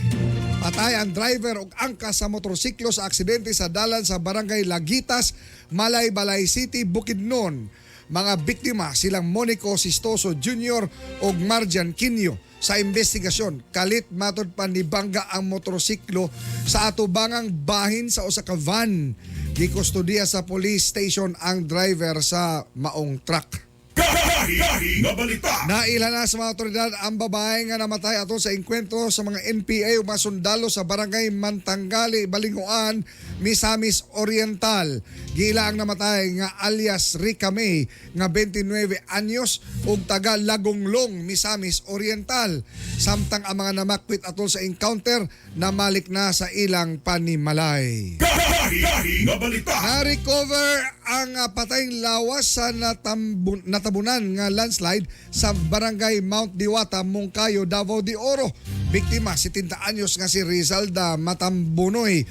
Patay ang driver ug angkas sa motorsiklo sa aksidente sa dalan sa Barangay Lagitas, Malay-Balay City, Bukidnon. Mga biktima silang Monico Sistoso Jr. ug Marjan Quinio. Sa investigasyon, kalit matod pa ni bangga ang motorsiklo sa atubangang bahin sa usa ka van. Gikustudiya sa police station ang driver sa maong truck. Gahi nga balita. Naila na sa mga otoridad ang babae nga namatay ato sa engkwentro sa mga NPA o mga sundalo sa barangay Mantanggali, Balinguan, Misamis Oriental. Gila ang namatay nga alias Rica May nga 29 anyos ug taga Lagonglong, Misamis Oriental. Samtang ang mga namakwit atol sa encounter namalik na sa ilang panimalay. Gahi nga balita. Na-recover ang patayng lawas sa natabunan nga landslide sa barangay Mount Diwata, Moncayo, Davao de Oro. Biktima 70 anyos nga si Rizalda Matambunoy.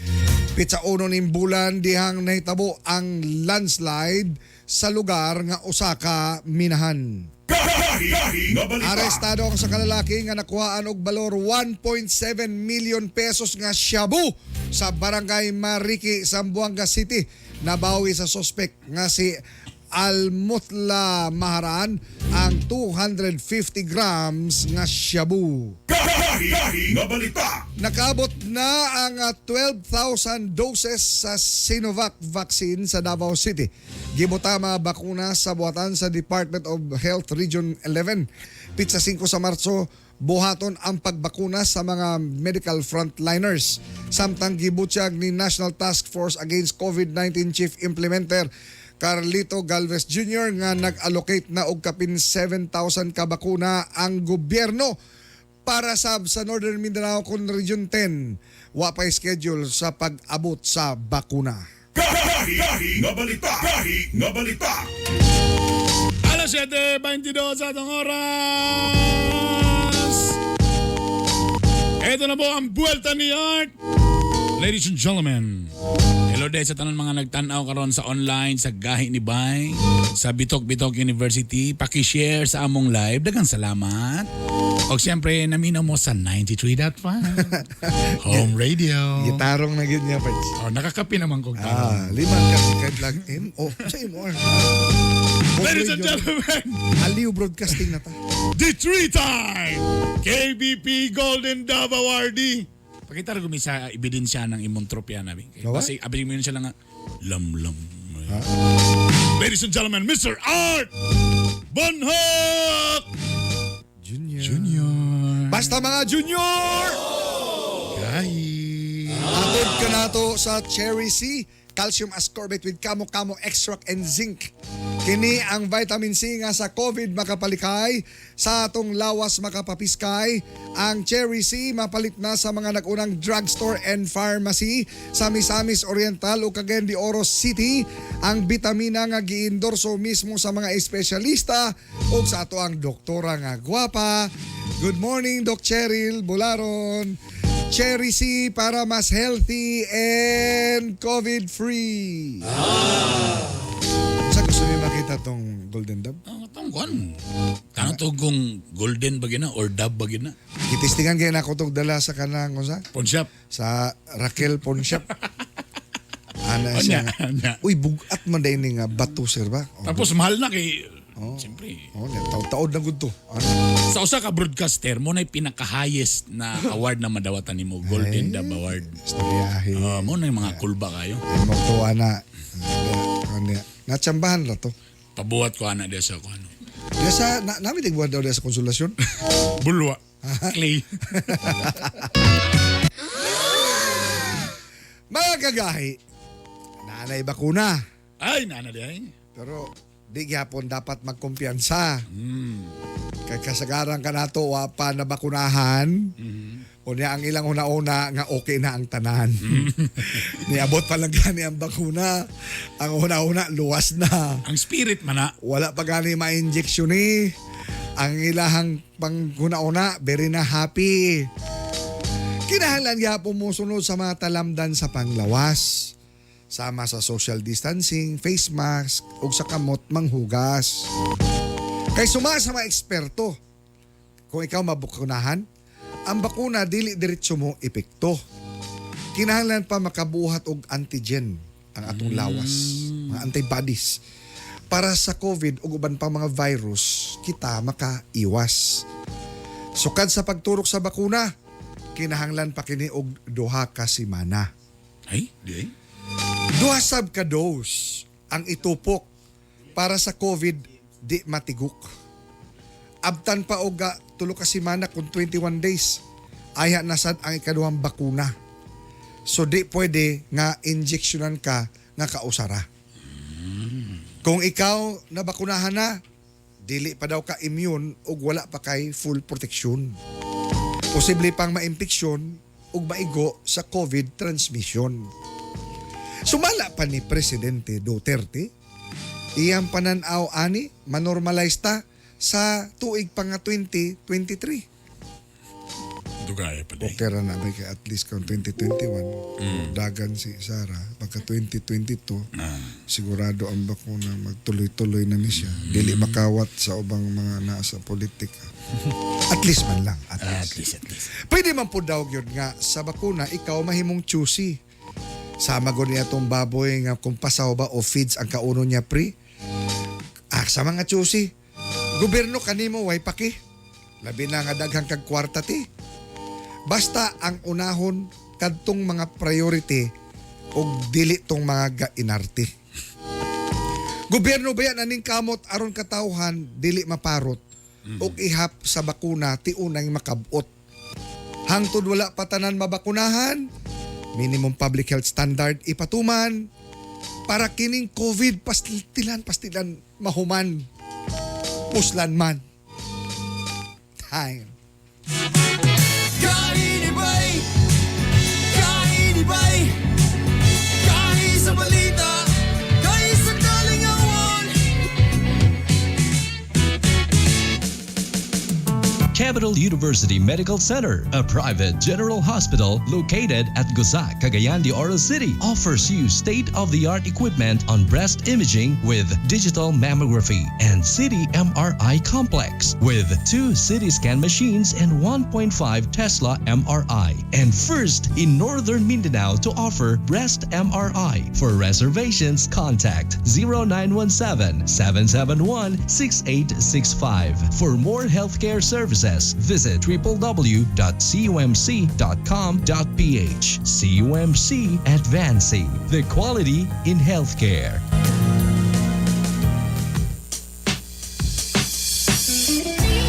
Pitsa uno ning bulan dihang nahitabo ang landslide sa lugar nga Osaka, Minahan. Gahi nga balita. Arestado ang sa kalalaki nga nakuhaan og balor 1.7 million pesos nga shabu sa barangay Mariki, Zamboanga City. Nabawi sa suspect nga si Almutla Maharan ang 250 grams nga shabu. Gahi nga balita. Nakabot na ang 12,000 doses sa Sinovac vaccine sa Davao City. Gibuta mga bakuna sa buhatan sa Department of Health Region 11. Pitsa 5 sa Marso, buhaton ang pagbakuna sa mga medical frontliners. Samtang gibutyag ni National Task Force Against COVID-19 Chief Implementer Carlito Galvez Jr. nga nag-allocate na og kapin 7,000 ka bakuna ang gobyerno para sa Northern Mindanao kung Region 10 wa pa schedule sa pag-abot sa bakuna. Gahi nga balita. Gahi nga balita. Alas 7:22 sa atong oras. Ito na po ang buwelta ni Art. Ladies and gentlemen, hello day sa tanan mga nagtanaw karon sa online sa Gahi ni Bay sa Bitok University. Paki-share sa among live. Daghang salamat. O siyempre, naminaw mo sa 93.5 Home Radio. Gitarong na gid niya, Pards. Oh, nakakapi naman kong tao. Liman kasi kahit lang say more. Ladies and gentlemen, Aliw Broadcasting na ta. the 3-time KBP Golden Dove Awardee. Pakita rin sa ebidensya ng imong tropya namin. Gawa? Kasi abing mo yun siya lang nga, lam-lam. Ladies and gentlemen, Mr. Art Bonhoc Junior. Basta mga junior! Gahi. Atod ka na to sa Cherry C, calcium ascorbate with kamo-kamo extract and zinc. Kini ang vitamin C nga sa COVID makapalikay, sa atong lawas makapapiskay. Ang Cherry C mapalit na sa mga nagunang drugstore and pharmacy sa Misamis Oriental o Cagayan de Oro City. Ang bitamina nga giendorso mismo sa mga espesyalista o sa ato ang doktora nga gwapa. Good morning, Doc Cheryl Bularon. Cherry C para mas healthy and COVID-free. Sa gusto niyo makita tong Golden Dove? Itong kwan. Kanang to kung golden bagina or dove bagina. Gitistingan kaya na ako itong dala sa kanang sa Ponsyap. Raquel Ponshap. Ana siya. Anya. Uy, bugat man dahil nga bato, sir ba? Tapos mahal na kay... Siyempre. Taod na gud to. Sa usa ka broadcaster, mo na pinaka-highest na award na madawatan nimo, Golden Dove Award. Storyahe. Mo na yung mga kulba kayo. Mo tuwa na. Natsambahan na to. Pabuhat ko ana dia sa ko ano. Sa namin tigbuhat daw sa konsulasyon. Bulwa. Clay. Mga kagahi, nanay bakuna. Ay, nana di ay. Pero di gyapon dapat magkumpiyansa. Kay kasagaran ka nato wa pa na bakunahan. Unya ang ilang una-una nga okay na ang tanan. Niabot pa lang gani ang bakuna. Ang una-una luwas na. Ang spirit man na. Wala pa gani ma-injection ni. Ang ilahang panguna-una very na happy. Kinahanglan gyapon mo sunod sa mga talamdan sa panglawas. Sama sa social distancing, face mask, ug sa kamot manghugas. Kay suma sa mga eksperto, kung ikaw mabukunahan, ang bakuna dili diretso mo epekto. Kinahanglan pa makabuhat og antigen ang atong lawas, mga antibodies. Para sa COVID ug uban pang mga virus, kita makaiwas. Sukad sa pagturok sa bakuna, kinahanglan pa kini og 2 ka semana. Ay, di ay. 2 sab ka dose ang itupok para sa COVID di matiguk. Abtan pa og 3 ka semana kung 21 days. Aya na sad ang ikaduhang bakuna. So di pwede nga injeksyonan ka nga kausara. Kung ikaw nabakunahan na, dili pa daw ka immune ug wala pa kay full protection. Posible pang maimpeksyon ug maigo sa COVID transmission. Sumala pa ni Presidente Duterte, iyang pananaw ani manormalize ta sa tuig pa nga 2023. Dugaya pa di. Okay ra na ba kay at least kung 2021 dagan si Sara pagka 2022 sigurado ang bakuna magtuloy-tuloy na ni siya. Dili makawat sa ubang mga nasa politika. At least man lang. At least. Pwede man po daw yun nga sa bakuna ikaw mahimong choosy. Sama ko niya itong baboy nga kung pasaw ba o feeds ang kauno niya pre. Sa mga choosy, gobyerno kanimo way paki. Labi na nga daghang kag kwarta ti. Basta ang unahon kadtong mga priority og dili tong mga gainarte. Gobyerno ba yan aning kamot aron katawhan dili maparot og ihap sa bakuna ti unang makabot. Hangtod wala patanan mabakunahan, minimum public health standard ipatuman para kining COVID pastilan mahuman puslan man. Time. Gahi ni Bay, gahi ni Bay, gahi sa balita, gahi sa kalingawan. Capital University Medical Center, a private general hospital located at Guzac, Cagayan de Oro City, offers you state-of-the-art equipment on breast imaging with digital mammography and CT MRI complex with 2 CT scan machines and 1.5 Tesla MRI. And first in Northern Mindanao to offer breast MRI. For reservations, contact 0917-771-6865. For more healthcare services, visit www.cumc.com.ph. CUMC Advancing the Quality in Healthcare.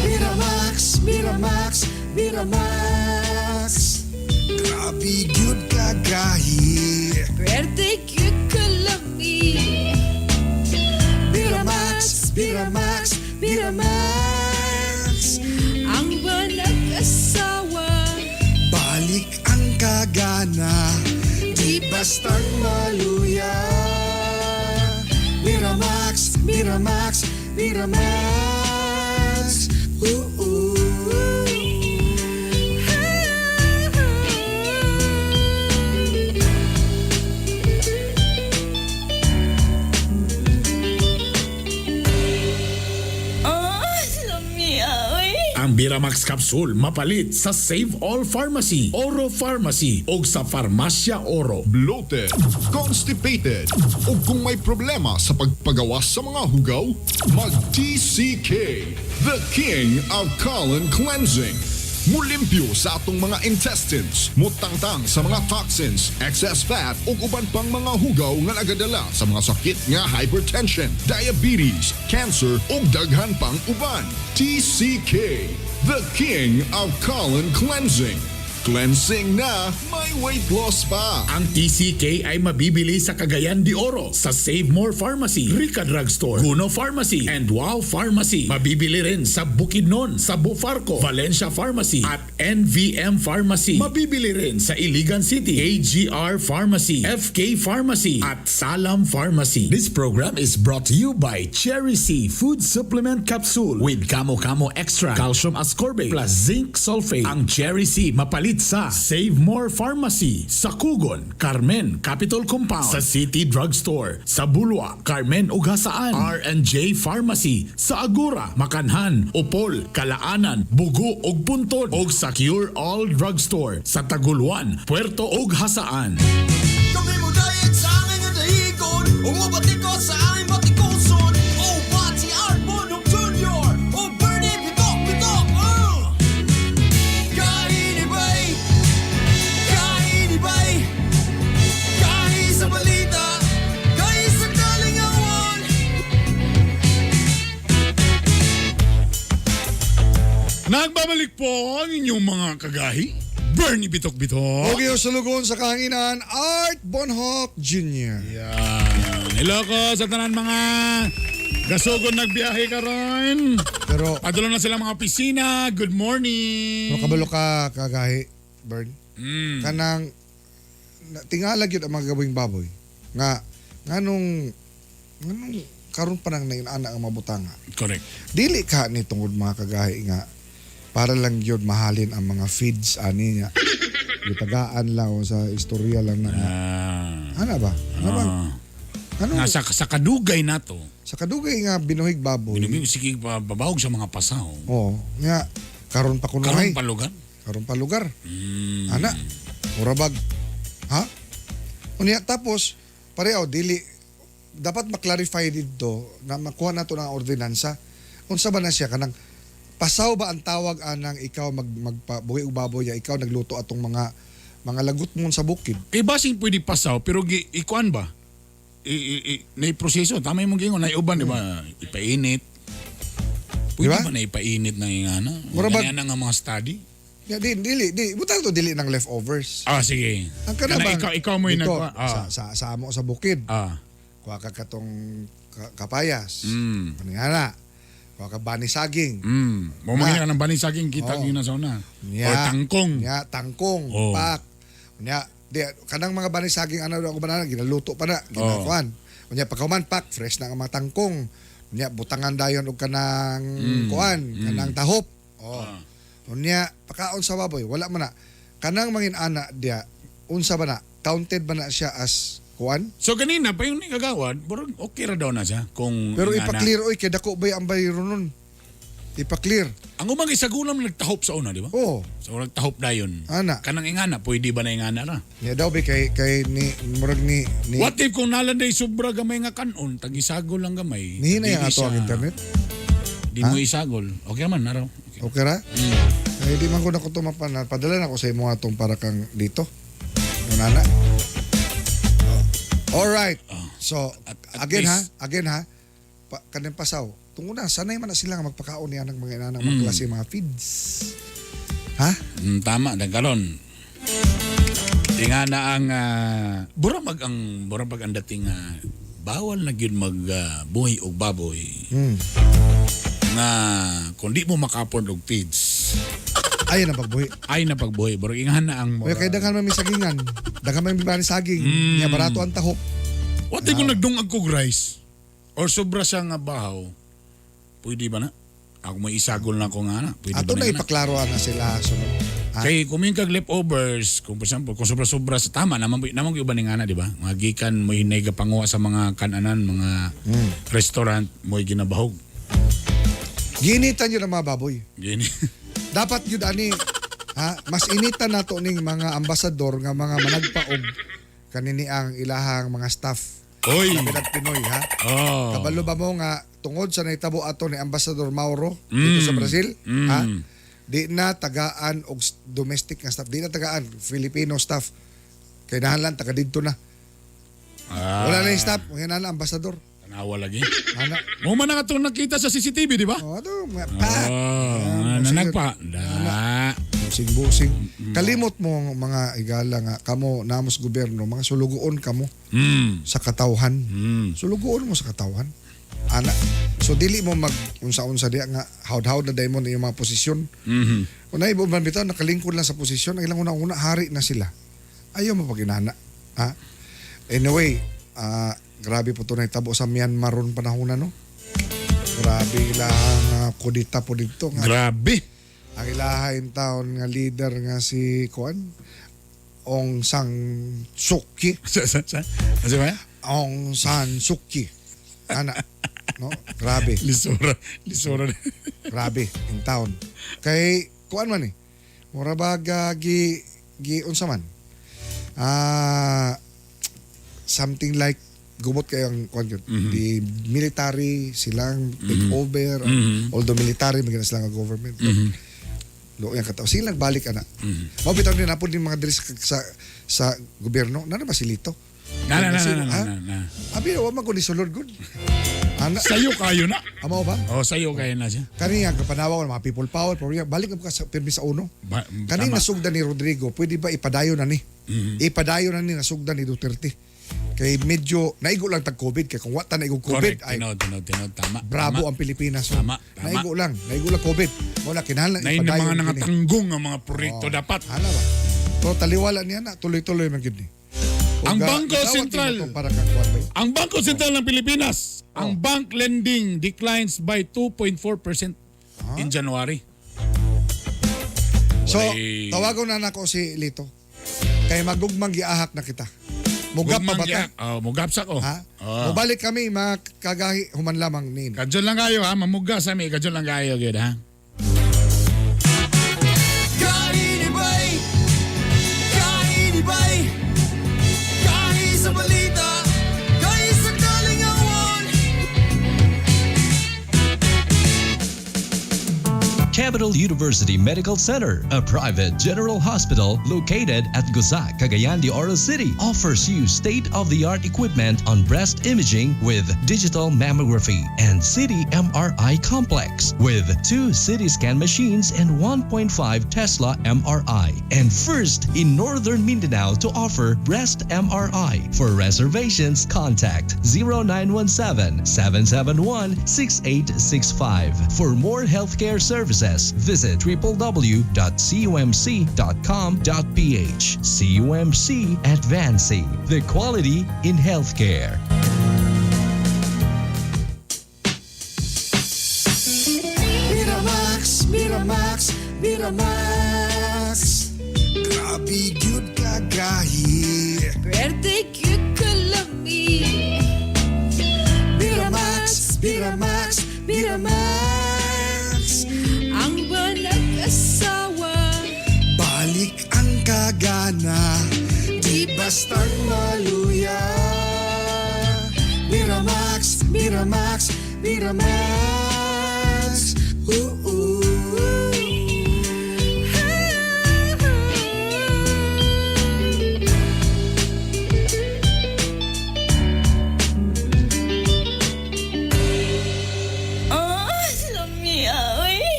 Miramax, Miramax, Miramax. Grabe good kagahi. Birthday cute kalami. Miramax, Miramax, Miramax. Ang banag asawa. Balik ang kagana, di bastang maluya. Miramax, Miramax, Miramax. Ooh. Ang Biramax Capsule mapalit sa Save All Pharmacy, Oro Pharmacy o sa Farmasya Oro. Bloated, constipated, o kung may problema sa pagpagawa sa mga hugaw, mag-TCK, the King of Colon Cleansing. Mulimpyo sa atong mga intestines, mutangtang sa mga toxins, excess fat o uban pang mga hugaw nga nagadala sa mga sakit nga hypertension, diabetes, cancer o daghan pang uban. TCK, the King of Colon Cleansing. Cleansing na, may weight loss pa. Ang TCK ay mabibili sa Cagayan de Oro, sa Save More Pharmacy, Rica Drugstore, Guno Pharmacy, and Wow Pharmacy. Mabibili rin sa Bukidnon, sa Bufarco, Valencia Pharmacy, at NVM Pharmacy. Mabibili rin sa Iligan City, AGR Pharmacy, FK Pharmacy, at Salam Pharmacy. This program is brought to you by Cherry C Food Supplement Capsule with Kamo Kamo Extra, Calcium Ascorbate, plus Zinc Sulfate. Ang Cherry C mapalit sa Save More Pharmacy, sa Kugon, Carmen Capital Compound, sa City Drugstore, sa Bulwa, Carmen Ugasaan, R&J Pharmacy, sa Agora, Makanhan, Upol, Kalaanan, Bugo ug Puntod, ug sa Cure All Drugstore, sa Taguluan, Puerto ug Hasaan. Kami mo dahil sa aming nadahigon, umabati ko sa aming batikoson. Oh, Bati Arbonong Jr. Oh, Bernie Bitok, Bitok. Gahi ni Bay, gahi ni Bay, gahi sa balita, gahi sa kalingawan. Nagbabalik po ang inyong mga kagahi, Bernie Bitok Bitok. Okay, sa lugon sa kahanginan, Art Bonhoc Jr. Yan. Hello ko sa tanan mga gasugon nagbiyahe karon. Pero, Padulong na sila mga opisina. Good morning. kabalo ka, kagahi, Bern. Kanang, tingalag yun ang mga gawing baboy. Nga nung karon pa nang nainana ang mabutanga. Correct. Dili ka ni tungod mga kagahi nga para lang yun mahalin ang mga feeds ani niya. Gitagaan lang o sa istorya lang na. Ano ba? Ano ba? Ano? Nasa sa kadugay na to. Sa kadugay nga binuhig baboy. Sige pa babawog sa mga pasaw. Oo. Nga karon pa kuno Karon palugan. Karon pa lugar. Ana. Murabag. Ha? Unya tapos pareho dili dapat maklarify dito na makuha nato ng ordinansa. Unsa ba na siya kanang pasaw ba ang tawag anang ikaw magpabuhi og baboy ya ikaw nagluto atong mga lagot mo sa bukid. Kay basing pwede pasaw pero ikuan ba? Na proseso tama imong gingon na uban di ba ipainit. Pwede Diba? ba na ipainit na ingana? Mura ba- Ganyan nga mga study? Ya dili butang to dili ng leftovers. Sige. Ang kana bang ikaw mo yung dito, nagkuha. sa amo sa bukid. Ah. Kuha ka katong kapayas. Mm. Ano nga na? Bani saging. Mamangin ka ng bani saging, kita yun na sa una. Or tangkong. Tangkong, Oh. pak. Kanang mga bani saging ako banana ginaluto pa na, ginakuan. Pagkaman pak, fresh na ang mga tangkong. Butangan dayon og kanang kuan, kanang tahop. Pagkaon sa baboy, wala man na. Kanang mangin ana dia, unsa ba na? Counted ba na siya as kuan? So kanina pa yung nagagawad, pero okay ra daw na siya kung Pero ingana. ipa-clear oy kay dako bay ang bayro nun. Ipa-clear. Ang umang isagulam nagtahop sa una, di ba? Oo. So nagtahop dayon. Ana. Kanang ingana, pwede ba na ingana na? Niya daw bay kay ni murag ni What if kung nalanday sobra gamay nga kanon, tagisagol lang gamay. Nihina Dili yang ato ang siya- internet. Di mo isagol. Okay man, naraw. Okay ra? Ay di man ko na ko tumapan. Padala na ko sa imo atong para kang dito. Nana. All right. So At again least- ha. Kanin pasaw. Tungo na sanay man na sila nga magpakaon niya ng mga inanang mga klase mga feeds. Ha? Tama, nagkaroon. Di nga na ang burang pag ang dating bawal na gyud mag buhay og baboy. Nga kung di mo makapon og feeds, Ay na pagbuhi. ay na pagbuhay. Pero ingahan na ang Oy kay daghan man mi sagingan. Daghan man mi bani saging. Niya barato ang tahop. What if kung nagdungag kog rice? Or sobra siya nga bahaw? Pwede ba na? Ako may isagol na ko nga na. Pwede Ato ba na na? ipaklaroan na sila sunod. Ha? Kay kumingkag leftovers, kung for example, kung sobra-sobra sa tama, naman ko iba ni nga na, di ba? Mga gikan, mo hinay kapanguha sa mga kananan, mga restaurant, mo ginabahog. Ginitan yun ang mga baboy. Gini. Dapat yun ani mas initan nato ning mga ambasador nga mga managpaog kanini ang ilahang mga staff. Oy! Kabilang Pinoy ha. Oh. Kabalo ba mo nga tungod sa naitabo ato ni Ambassador Mauro dito sa Brazil, ha? Di na tagaan og domestic nga staff, di na tagaan Filipino staff. Kay nahalan taga didto na. Wala na yung staff, wala na ambassador. Tanawa lagi. Ana. Mo man nga ito nakita sa CCTV, di ba? Ano, mga pa. Nanagpa. Da. Busing-busing. Kalimot mo mga igala nga kamo namos gobyerno, mga sulugoon kamo sa katawhan. Sulugoon mo sa katawhan. Ana. So dili mo mag unsa-unsa diya nga hawd-hawd na daymon yung mga posisyon. Unay ibo man bitaw nakalingkod lang sa posisyon, ang ilang una hari na sila. Ayaw mo paginana. Ha? Anyway, grabe po ito na itabo sa Myanmar ron panahon na, no? Grabe ilang kudita po dito. Grabe. Ang ilahain taon nga leader nga si Kuan Aung San Suu Kyi. Ano ba? Aung San Suu Kyi. Ana. No? Grabe. Lisura. Grabe in town. Kay Kuan man eh. Mura ba gi unsa man? Something like gumot kayo ang kuan yun. The military silang take over. Although military magana sila nga government. Lo yang kataw sila balik ana. Mao bitaw din napon din mga diri sa gobyerno. Nana ba silito? Na. Abi wa man ko ni sulod good. Ana. Sayo kayo na. Amo ba? Oh, sayo kayo na siya. Kani nga kapanawa ko mga people power pero balik ka sa permis sa uno. Kani Tama. nasugdan ni Rodrigo, pwede ba ipadayon na ni? Ipadayon na ni nasugdan ni Duterte. Kay medyo naigo lang tag COVID kay kung wata naigo COVID Correct. ay Tinod. Tama. bravo Tama. ang Pilipinas. So, Tama. Naigo lang COVID. Wala kinahanglan Nain na mga nangatanggong ang mga proyekto dapat. Hala ba? Pero taliwala niya na tuloy-tuloy man gyud ni. Ang Bangko Sentral. Para kakuan ba? Ang Bangko Sentral ng Pilipinas, ang bank lending declines by 2.4% in January. So, Oy. tawagon na nako si Lito. Kay magugmang giahak na kita. Mugap pa ba ta? Mugapsak ko. Ha? Oh. Mubalik kami mga kagahi human lamang nin. Kadyon lang kayo ha, mamugga sa mi, kadyon lang kayo gid ha. Kainibay, kahi sa balita, kahi sa kalingawan. Capital University Medical Center, a private general hospital located at Guzac, Cagayan de Oro City, offers you state-of-the-art equipment on breast imaging with digital mammography and City MRI complex with 2 CT scan machines and 1.5 Tesla MRI, and first in Northern Mindanao to offer breast MRI. For reservations, contact 0917-771-6865. For more healthcare services, visit www.cumc.com.ph. CUMC Advancing the quality in healthcare. Miramax, Miramax, Miramax. Grabe gyud kagahi. Birthday cute kalami. Miramax, Miramax, Miramax. Ang banag asawa. Balik ang kagana, di bastard maluya. Miramax, Miramax, Miramax. Ooh.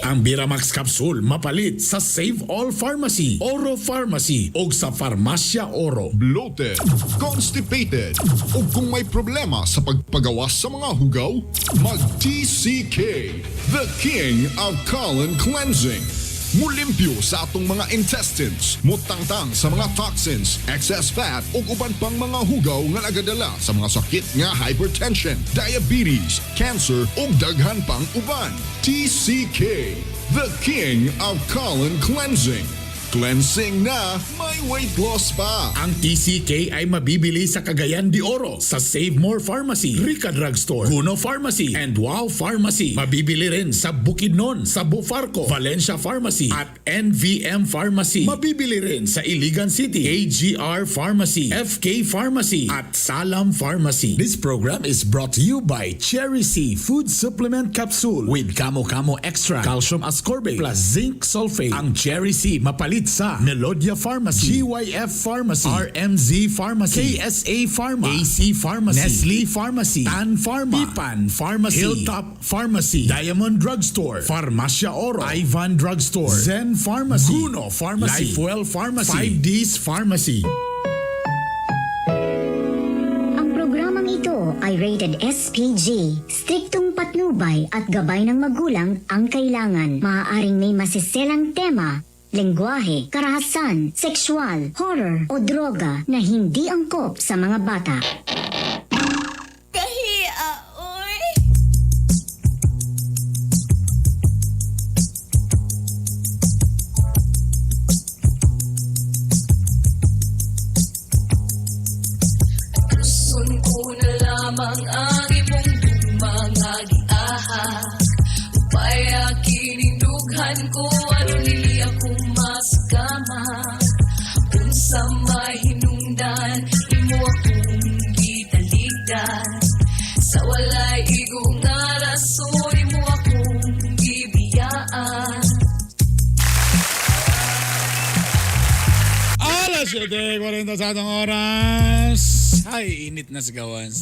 Ang Biramax Capsule mapalit sa Save All Pharmacy, Oro Pharmacy o sa Farmasya Oro. Bloated, constipated, o kung may problema sa pagpagawa sa mga hugaw, mag-TCK, the King of Colon Cleansing. Mulimpyo sa atong mga intestines, mutangtang sa mga toxins, excess fat o uban pang mga hugaw nga nagadala sa mga sakit nga hypertension, diabetes, cancer o daghan pang uban. TCK, the King of Colon Cleansing. Cleansing na, may weight loss pa. Ang TCK ay mabibili sa Cagayan de Oro, sa Save More Pharmacy, Rica Drugstore, Guno Pharmacy, and Wow Pharmacy. Mabibili rin sa Bukidnon, sa Bufarco, Valencia Pharmacy, at NVM Pharmacy. Mabibili rin sa Iligan City, AGR Pharmacy, FK Pharmacy, at Salam Pharmacy. This program is brought to you by Cherry C Food Supplement Capsule with Kamo Kamo Extra, Calcium Ascorbate, plus Zinc Sulfate. Ang Cherry C mapalit sa Melodia Pharmacy, GYF Pharmacy, RMZ Pharmacy, KSA Pharma, AC Pharmacy, Nestle Pharmacy, Tan Pharma, Pipan Pharmacy, Hilltop Pharmacy, Diamond Drugstore, Farmasya Oro, Ivan Drugstore, Zen Pharmacy, Guno Pharmacy, Lifewell Pharmacy, 5Ds Pharmacy. Ang programang ito ay rated SPG. Striktong patnubay at gabay ng magulang ang kailangan. Maaaring may masiselang tema, lengguwahe, karahasan, sexual, horror o droga na hindi angkop sa mga bata. Kahiya, oy. Gusto ko na lamang ang imong dumangagi aha. Upaya kinindughan ko ano nili ako mas kama. Kung sa mahinungdan, imo akong gitaligdan. Sa walay igong nga rason, imo akong bibiyaan. Alas 7:40 sa atong oras. Ay, init na sa gawas.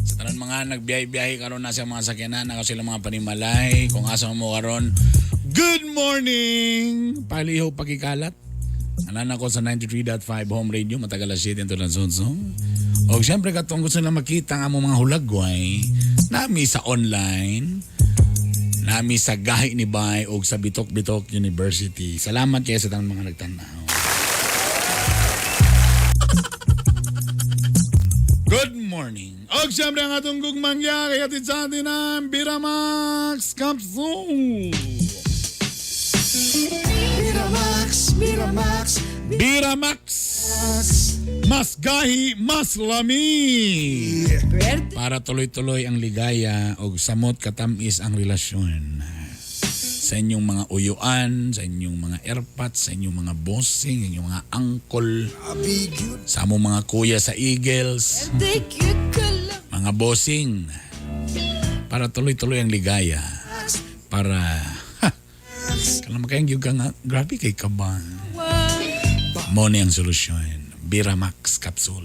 Sa tanan mga nagbiyahe-biyahe karon na sa mga sakyanan, na sila mga panimalay, kung asa mo karon. Good morning! Paliho pakikalat. Anan ako sa 93.5 Home Radio, matagal na siya dito ng Sunsong. O siyempre katong gusto na makita ang among mga hulagway, nami sa online, nami sa Gahi ni Bay o sa Bitok-Bitok University. Salamat kayo sa tanong mga nagtanaw. Good morning. O siyempre ang atong gugmangya, kaya sa atin ang Biramax Capsule. Miramax, Miramax, Biramax. Mas gahi, mas lami. Para tuloy-tuloy ang ligaya o samot katamis ang relasyon. Sa inyong mga uyuan, sa inyong mga erpat, sa inyong mga bossing, sa inyong mga uncle, sa among mga kuya sa Eagles, mga bossing. Para tuloy-tuloy ang ligaya. Para Alam mo kayang yung ka nga, grabe kay ka ba? Mo ni ang solusyon. Biramax capsule.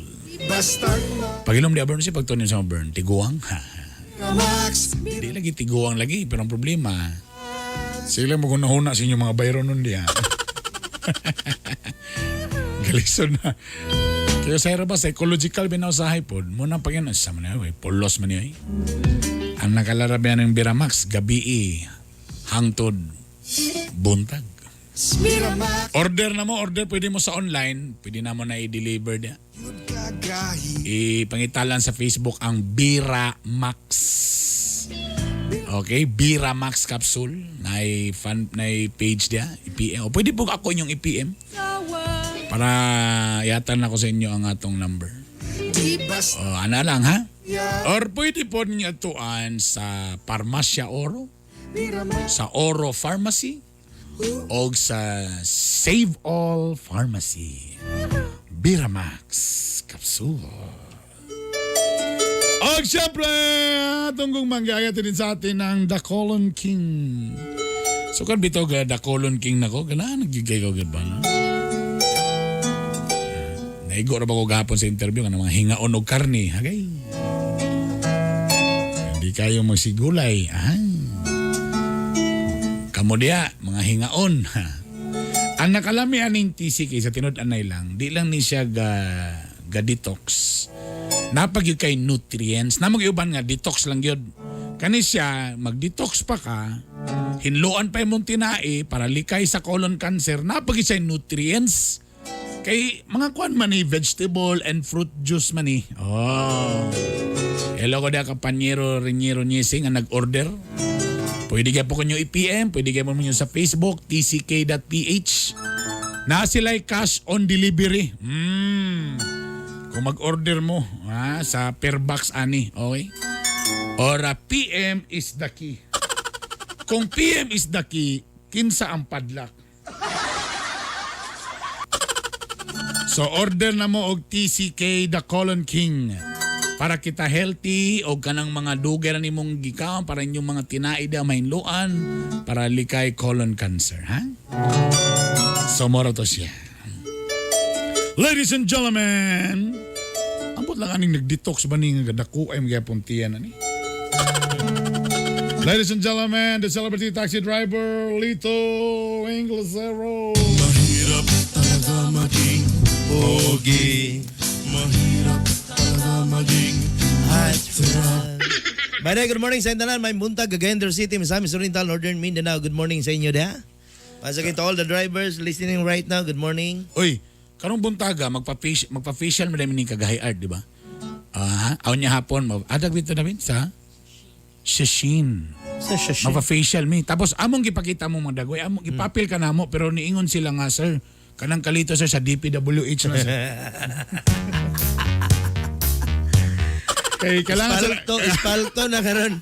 Pag-inom di burn siya, pagtunin sa burn, tiguang. Di lagi tiguang lagi, pero ang problema, sila mo kung nahuna sa inyong mga bayro nun diya. Galison na. Kaya sa ba, psychological binausahay po, muna pag yan, sa man yun, polos man yun. Ang nakalarabihan ng Biramax, gabi hangtod, buntag. Order na mo, pwede mo sa online, pwede na mo na i-deliver niya. Ipangitalan sa Facebook ang Biramax. Okay, Biramax capsule. Na page niya, i-PM. O pwede po ako yung i-PM. Para yatan ako sa inyo ang atong number. O, ano lang ha? Or pwede po ninyo ituan sa Parmasya Oro, sa Oro Pharmacy, o sa Save All Pharmacy. Biramax capsule. O siyempre, tunggong manggagati din sa atin ang The Colon King. So kan bitaw ga The Colon King nako, gana naggigay ko gud ba no? Naigo ra ba ko gahapon sa interview nga mga hingaon og karne, hagay. Hindi kayo magsigulay, Kamo diya, mga hingaon. Ang nakalami aning TCK sa tinud-anay lang, di lang ni siya ga detox. Napag kay nutrients, na mag-iuban nga detox lang yun. Kani siya, mag-detox pa ka, hinluan pa yung tinae para likay sa colon cancer, napag siya nutrients. Kay mga kuan man vegetable and fruit juice man Oh. Hello ko da kapanyero Renyero Nyesing ang nag-order. Pwede kayo po kanyo i-PM, pwede kayo po kanyo sa Facebook, tck.ph. Na sila'y cash on delivery. Kung mag-order mo sa per box ani, okay? Or PM is the key. Kung PM is the key, kinsa ang padlock. So order na mo og TCK The Colon King. Para kita healthy o kanang mga dugay na nimong gikaon para inyong mga tinaid na mainluan para likay colon cancer, ha? So moro to siya. Ladies and gentlemen, ambot lang aning nag-detox ba ni nga dako ay mga puntiyan ani? Ladies and gentlemen, the celebrity taxi driver Lito Inglesero. Mahirap talaga maging pogi. Mahirap talaga maging heartthrob. By the way, good morning sa inyo. May Buntag, Cagayan de City, Misamis Oriental, Northern Mindanao. Good morning sa inyo da. Once again to all the drivers listening right now, good morning. Uy, karong buntaga magpa-facial mo namin ni Kagahay Art, di ba? Aw niya hapon, adag dito namin sa Shashin. Sa Shashin. Magpa-facial mi. Tapos among gipakita mo mga dagoy, among gipapil ka namo pero niingon sila nga sir, kanang kalito sir sa DPWH na sir. Kay kailangan Espalto na karon.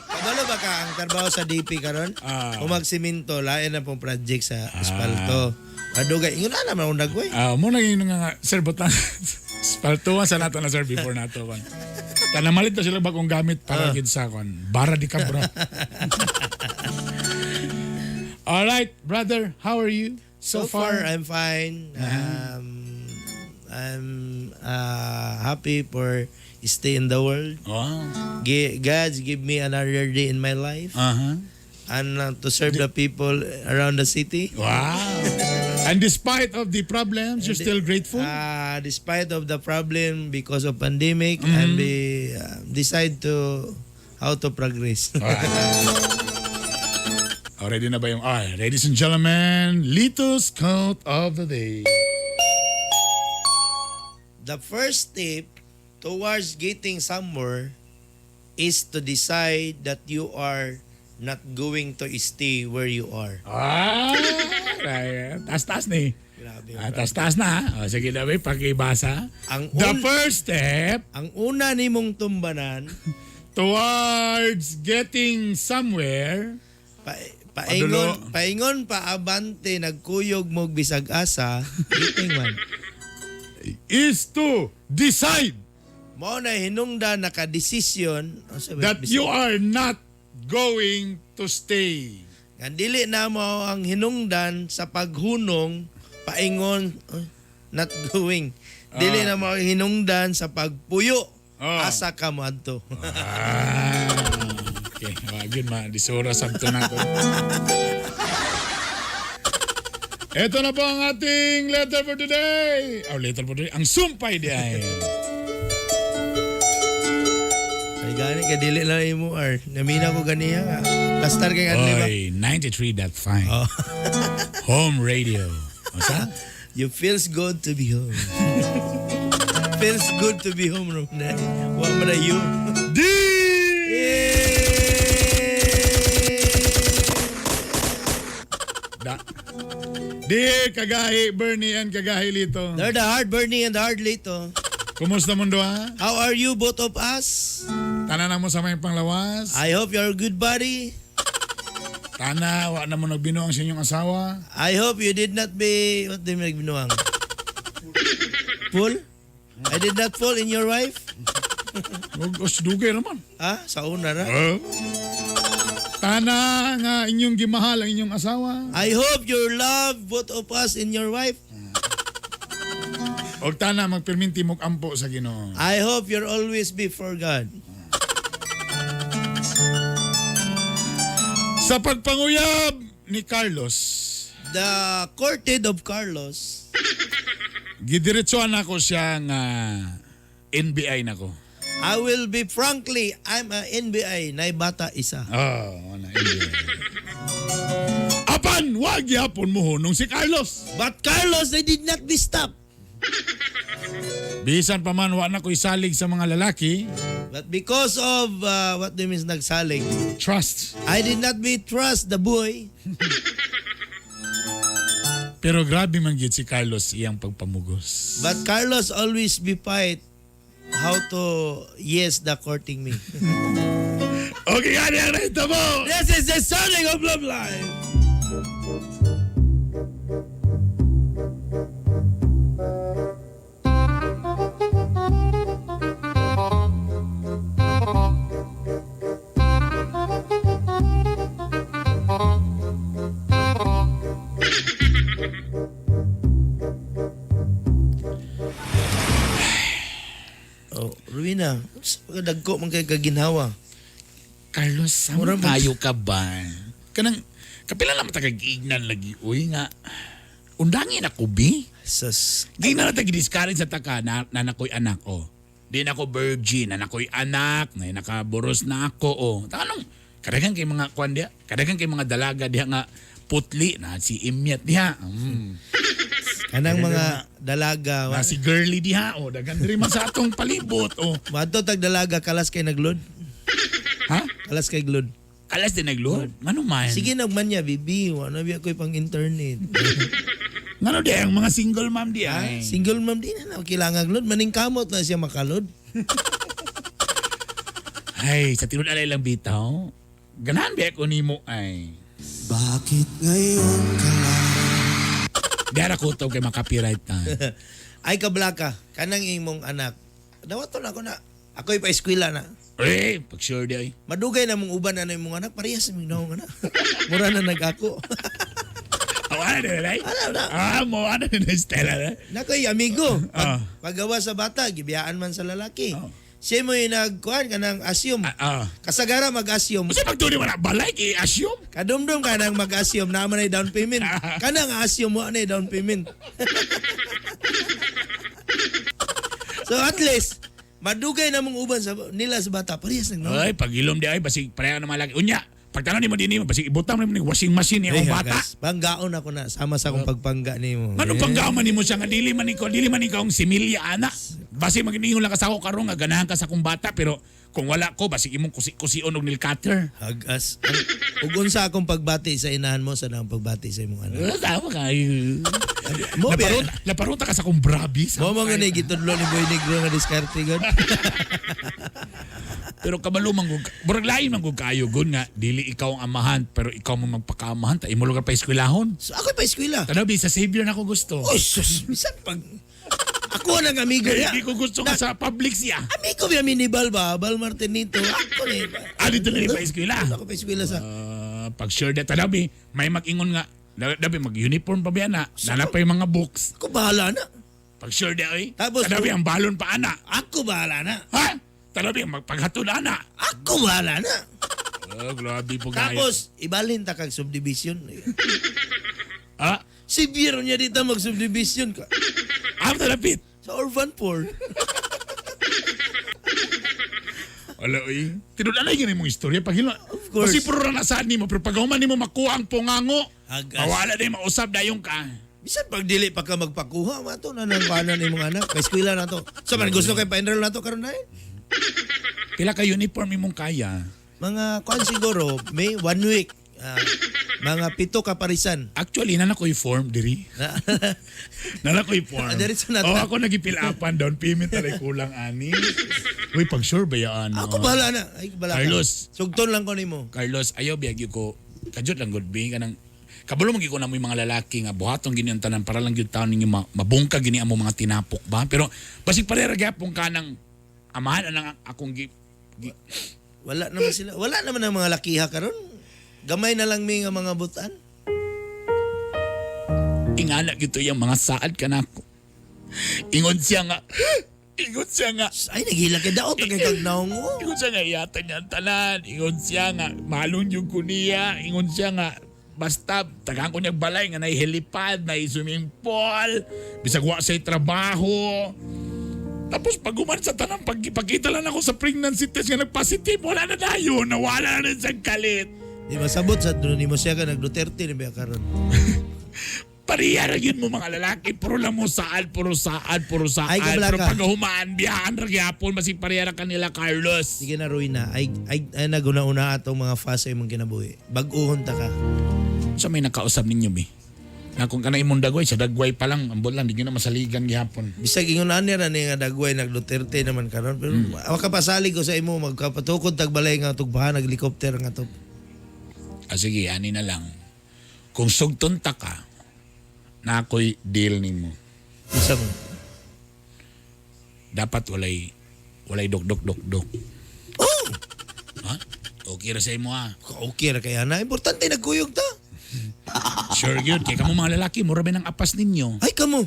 Kabalo ba ka ang trabaho sa DP karon? Kung magsiminto, lain na pong project sa espalto. Adugay, ingon na naman akong dagway. Mo na yun nga, sir, butang espaltuan sa nato na sir before nato. Tanamalit na sila bagong gamit para gid sa kon. Bara di ka bro. All right, brother, how are you? So far, I'm fine. I'm happy for stay in the world. God's give me another day in my life. And to serve the people around the city. Wow. And despite of the problems, you're still grateful? Despite of the problem because of pandemic, and decide to how to progress. Ready na ba yung ladies and gentlemen, Lito's quote of the day. The first step towards getting somewhere is to decide that you are not going to stay where you are. Taas-taas ni. Grabe. Taas-taas na. Sige na ba, pakibasa. The first step. Ang una nimong tumbanan towards getting somewhere. Paingon pa abante nagkuyog mo bisag asa. Giting man. Is to decide. Mao na hinungdan nakadesisyon that you are not going to stay. Nga dili na mo ang hinungdan sa paghunong paingon not going. Dili na mo ang hinungdan sa pagpuyo. Asa ka mo adto. Okay, wagin disura sabto na ko. Ito na po ang ating letter for today. Letter for today. Ang sumpay di ay. Ay gani ka dili lang imo ar. Namina ko ganiya nga. Lastar kay adli ba? Oy, 93.5. Home radio. Asa? You feels good to be home. Feels good to be home, Romney. What man are you? Di kagahi Bernie and kagahi Lito. They're the hard Bernie and the hard Lito. Kumusta mundo ha? How are you, both of us? Tanan mo sa may panglawas. I hope you're good, buddy. Tana, wa na mo nagbinuang sa inyong asawa. I hope you did not be, what do you mean nagbinuang? Fool? I did not fall in your wife? Dugay naman. Sa una ra? Tana nga inyong gimahal ang inyong asawa. I hope you love both of us in your wife. Og tana magperminti mog ampo sa Ginoo. I hope you're always before God. Sa pagpanguyab ni Carlos, the courted of Carlos, gidiretsoan ako siya nga NBI nako. I will be frankly, I'm a NBI, naibata isa. Na NBI. Apan, wag yapon mo nung si Carlos. But Carlos, they did not be stopped. Bisan pa man, wa na ko isalig sa mga lalaki. But because of, what do you mean nagsalig? Trust. I did not be trust the boy. Pero grabe man gyud si Carlos iyang pagpamugos. But Carlos always be fight how to yes the courting me. Okay, ano yan ito mo? This is the sounding of love life. Ruina, dagko man kay kaginhawa. Carlos, Mura samo tayo ka ba? Kanang, kapila naman tagag-ignan lagi. Uy nga, undangin ako, bi? Sus. Di na natin gidiscourage sa taka na nakoy anak, oh. Di na ako virgin, na nakoy anak, na nakaboros na ako, oh. Tanong, kadagan kay mga kwan diya, kadagan kay mga dalaga diya nga putli na si Imyat diha. Kanang mga dalaga. Na si girly diha, oh. Dagan diri man sa atong palibot, oh. Mato tag dalaga kalas kay naglod. Ha? Kalas kay glod. Kalas din naglod? Ngano man? Sige nagman niya, bibi. Wala biya ko'y pang internet. Ngano di ang mga single mom di ay? Single mom di na kailangan glod. Maning kamot na siya makalod. Ay, sa tinod alay lang bitaw. Ganahan biya ko nimo ay. Bakit ngayon ka lang? Diara ko to kay makapiright na. Ay kablaka, kanang imong anak. Dawato na ako na. Ako'y pa-eskwela na. Eh, pag sure di ay. Madugay na mong uban na imong anak, parehas mong naong anak. Mura na nag-ako. Ano na, Ano na? mo, ano na, Stella na? Nakoy, amigo. Paggawa sa bata, gibiyaan man sa lalaki. Siya mo yung nagkuhan ka ng asyum. Kasagara mag-asyum. Kasi pagtuli mo na, balay kay asyum. Kadumdum ka ng mag-asyum, naman ay down payment. Kanang asyum mo na down payment. So at least, madugay na mong uban nila sa bata. Parehas nang naman. Ay, pag-ilom di ay, basig pareha na malaki. Unya, pagtanong ni mo din mo, basig ibutan mo ni washing machine yung bata. Banggaon ako na, sama sa akong pagpangga ni mo. Anong panggaon man ni mo siya nga, dili man ikaw ang similya, anak. Basig magningon lang ka sa ako karong, nga ganahan ka sa akong bata, pero kung wala ko, basig imong kusi-on og nail cutter. Hagas. Ug unsa akong pagbati sa inahan mo sa nang pagbati sa imong anak. Tama kayo. Mo Laparunta ka sa akong brabis. Mo mga ni gitudlo ni Boy Negro nga diskarte god. Pero kabalo manggug, burag lain manggug kayo gun nga dili ikaw ang amahan pero ikaw mo magpakaamahan ta imo lugar pa eskwelahon. So ako pa eskwela. Tanabi sa Xavier na ko gusto. Oy sus, bisan pag ako nang amigo niya. Hindi ko gusto ka sa public siya. Amigo biya minibal ba? Bal Martinito. Ako ni. Dito na rin pa eskwela. Ako pa eskwela sa. pag sure that tadabi may mag-ingon nga dabi mag-uniform pa biya na nana pa yung mga books. Ako bahala na. Pag sure that Tapos, tadabi ang balon pa ana. Ako bahala na. Ha? Tadabi ang magpaghatod ana. Ako bahala na. Oh, grabe po gaya. Tapos, ibalhin ta kag subdivision. Ha? Si Biro niya dito mag-subdivision ka. After the pit. Sa Orphan 4. Wala, oy. Tinudan na yun mong istorya. Pag hilo, Of course. kasi puro nasaan ni mo, pero pag human ni mo makuha ang pungango, Agas. mawala na yung mausap dayong ka. Bisan pag dili pa ka magpakuha, mato na nang kanan ni mga anak. Kay eskwela na to. So, man gusto kay pa-enroll na to karon na Pila ka uniform imong kaya? Mga kwan siguro, may 1 week. Mga 7 kaparisan. Actually, nana ko yung form, diri. Nana ko yung form. Diri sa nata. Oh, ako nag-ipilapan down payment na kulang ani. Uy, pag sure ba yan? Ako bahala na. Ay, bahala ka. Carlos. Sugton lang ko nimo. Carlos, ayaw biyag ko. Kajot lang good be. Kanang, kabalo mong ko na mo yung mga lalaki nga buhaton gini ang tanan para lang yung taon ninyo mabungka gini ang mga tinapok ba? Pero basig parera gyapon ka ng amahan ang akong Wala naman sila. Wala naman ang mga lakiha karon. Gamay na lang mi nga mga butan. ingana gito yung mga saad ka na ako. Ingon siya nga. Ingon siya nga. Ay, naghila ka daot. Kay kagnaong mo. Ingon siya nga iyatan niya ang tanan. Ingon siya nga malon yung kuniya. Ingon siya nga basta tagaan ko niya balay nga na helipad, na swimming pool. Bisag wa sa'y trabaho. Tapos pag uman sa tanang pagkipakita lang ako sa pregnancy test nga nagpositive, wala na dayon. Nawala na rin sa kalit. Di masabot sa doon ni mo siya ka nag-Duterte ni ba karon. Pariyara yun mo mga lalaki. Puro lang mo saad, puro saad, puro saad. Ay, kabala Pero ka. pag humaan, biyahan ragyapon, masig pariyara kanila, Carlos. Sige na, Ruina. Ay naguna-una atong mga fase mong kinabuhi. Bag-uhon ta ka. So may nakausap ninyo, be? Na kung kanang imong dagway, sa dagway pa lang, ambot lang, di nyo na masaligan gihapon. Bisag ingon ani ra ni nga dagway nag-Duterte naman karon. Pero makapasalig ko sa imo magkapatukod tagbalay nga tugbahan nag-helicopter nga to. Sige, ani na lang. Kung sugton ta ka, na ako'y deal nimo. Isa mo. Dapat walay dok-dok-dok-dok. Oh! Ha? Okay ra sa imo ha? Okay ra kaya na. Importante nagkuyog ta. Sure yun. Kaya kamo mga lalaki, mura ba ng apas ninyo? Ay, kamo.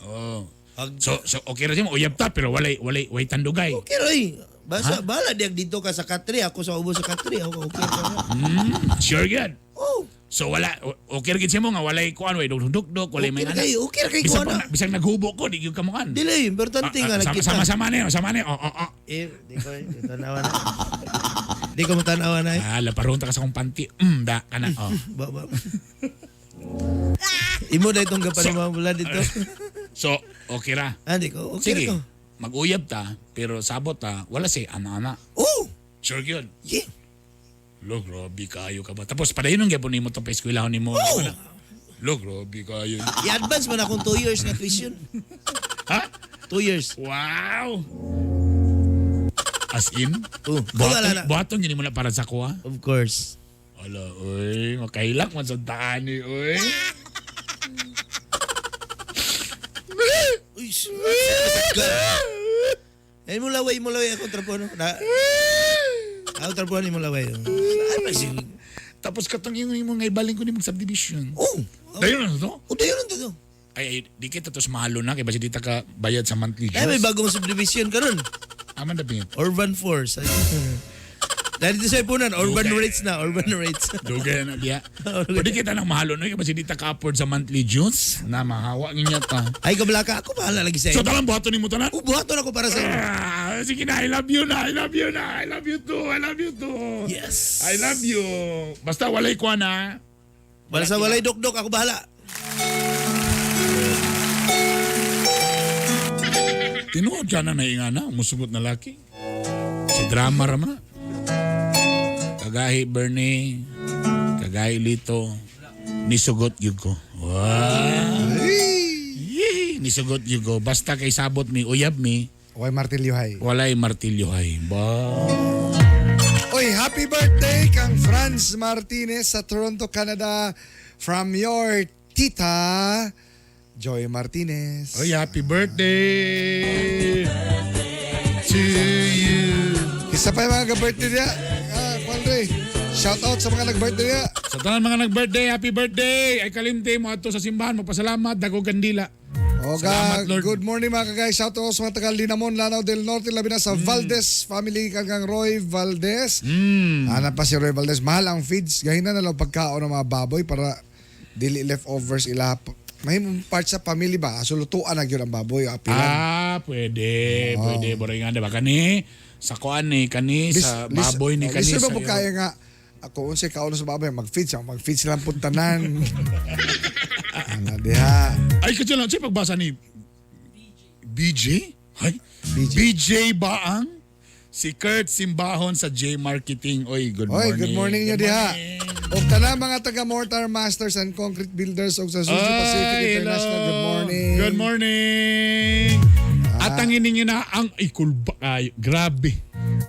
Oo. So okay ra sa imo. Uyab ta, pero walay tandugay. Okay ra Basta bala diag dito ka sa Katri, ako sa ubo sa Katri, ako okay ka. Sure yun. Oh. So okay ra gid sa imo nga walay kuan, walay dok-dok, walay may anak. Okay ra kay ko na. Bisag naghubo ko, di gyud kamukan. Dili, importante nga nakita. Sama-sama na. Oh. Di ko tanawa na. Di ko matanawa na. Laparon ta ka sa kong panty. Da kana. Oh. Ba. Imo na itong gapanimamula dito. So, okay ra. Di ko. Okay Sige, ra ko. mag-uyab ta, pero sabot ta, wala si ana-ana. Oh! Sure yun. Yeah. Lo, grabe kayo ka ba? Tapos padayon nung gapon nimo to pa eskwelahon nimo. Oh! Lo, grabe kayo. I-advance man akong 2 years na tuition. Ha? 2 years. Wow! As in? Wala na. Buhaton yun mo na para sa kuha? Of course. Wala, oy. Makailak man sa daan ni, oy. Uy, ay mo laway ako trapono. Ako trapono ni mo laway. Tapos katong yung nga ibaling ko ni mag subdivision. Oh. Dayon na to? Dayon na to. Ay, di kita tos mahalo na kay basi dita ka bayad sa monthly dues. Ay, may bagong subdivision karon. Aman na pingit. Urban Force. Dahil dito sa ipunan, urban rates na, urban rates. Dugay na diya. Pwede kita nang mahalo no kasi dita ka afford sa monthly dues na mahawa niya ta. Ay, kabala ka. Ako bahala lagi sa iyo. So talang buhaton ni mo tanan? Buhaton ako para sa iyo. Sige na, I love you na. I love you na. I love you too. I love you too. Yes. I love you. Basta walay ko na. Basta walay dok-dok, ako bahala. Tinuod ka na ingana, musugot na laki. Si drama rama. Kagahi Bernie, kagahi Lito, nisugot yun ko. Wow! Yee! Nisugot yun ko. Basta kay sabot mi, uyab mi. Walay martilyohay. Walay martilyohay. Ba? Oy, happy birthday kang Franz Martinez sa Toronto, Canada. From your tita, Joy Martinez. Oy, happy birthday to you. Isa pa yung mga birthday niya. Juan Ray. Shout out sa mga nag-birthday niya. Sa tanan mga nag-birthday, happy birthday. Ay kalimte mo ato sa simbahan, magpasalamat, dago kandila. Salamat, Lord. Good morning mga kagay. Shout out sa mga taga Linamon, Lanao del Norte, labi na sa Valdez family kang Roy Valdez. Anak pa si Roy Valdez. Mahal ang feeds. Gahina na lang pagkaon ng mga baboy para dili leftovers ila. May part sa family ba? Sulutuan na yun ang baboy. Apilan. Pwede. Pwede. Boray nga, diba? Kani, sa kuan ni, kani, sa baboy ni, kani. Listen sa mo po kaya nga, ako unsay kaon sa baboy, mag-feeds silang puntanan. Ano diha? Ay, kasi lang, siya pagbasa ni BJ? Ay? BJ Baang? Si Kurt Simbahon sa J Marketing. Oy, good morning. Good morning niyo diha. O tana mga taga Mortar Masters and Concrete Builders og sa Suzu Pacific International. Good morning. Good morning. At ang ininyo na ang ikulba kayo. Grabe.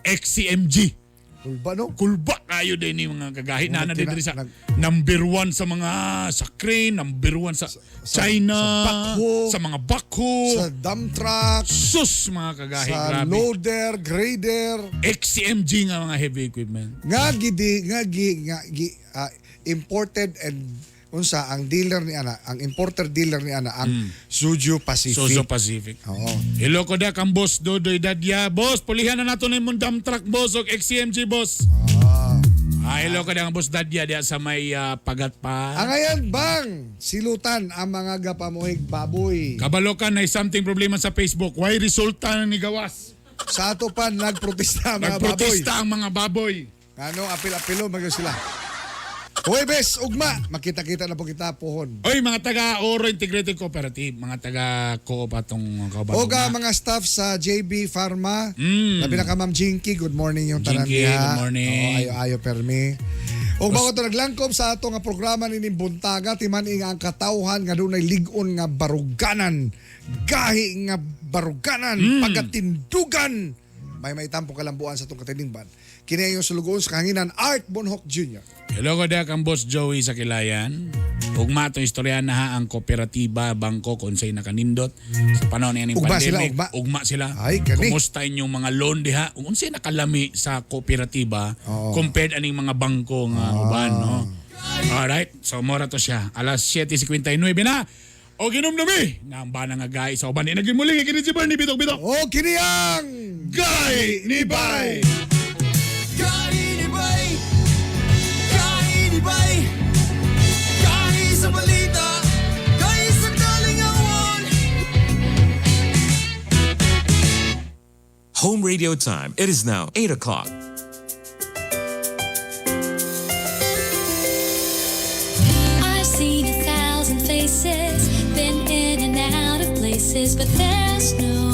XCMG. Kulba no? Kulba kayo din yung mga kagahit na din sa number 1 sa mga sa crane, number 1 sa China, sa mga backhoe, sa dump truck, sus mga kagahit. sa Grabe. loader, grader, XCMG nga mga heavy equipment. imported and unsa ang dealer ni ana, ang importer dealer ni ana ang Suzu Pacific. Suzu Pacific. Oo. Hello ko da kang boss Dodoy Dadya. Boss, pulihan na nato ni mong dump truck boss og XCMG boss. Hello ko da kang boss Dadya diya sa may pagat pa. Ang ayan bang silutan ang mga gapamuhig baboy. Kabalokan na something problema sa Facebook. Why resulta ni gawas? Sa ato pa nagprotesta ang mga baboy. Nagprotesta ang mga baboy. Ano apil-apilo magyo sila. Huwebes, ugma, makita-kita na po kita pohon. Oy, mga taga Oro Integrated Cooperative, mga taga Co-op atong kauban. Oga mga staff sa JB Pharma. Labi na ka Ma'am Jinky, good morning yung tanan Jinky, niya. good morning. Ayo permi. O bago to naglangkob sa ato nga programa ni Buntaga, timan nga ang katawhan nga dunay ligon nga baruganan. Gahi nga baruganan, pagatindugan. May maitampo kalambuan sa itong katiningban. Kini yung sulugoon sa kahanginan, Art Bonhoc Jr. Hello ko da kang boss Joey sa Kilayan. Ugma itong istorya na ha ang kooperatiba, bangko, kung sa'y nakanindot. Sa panahon ng Ugma sila, pandemic, ugma. sila. Ay, kani. Kumusta inyong mga loan diha? Kung sa'y nakalami sa kooperatiba, compared aning mga bangko nga uban, no? Alright, so mora to siya. Alas 7:59 na. O ginumdumi na ang bana nga gay sa uban. Inagin muli kini si Bernie Bitok-Bitok. O kini ang Gay ni Bay! Kain ibay, kain ibay, kain sa balita, kain sa kalingawan. Home radio time. It is now 8 o'clock. I've seen 1,000 faces, been in and out of places, but there's no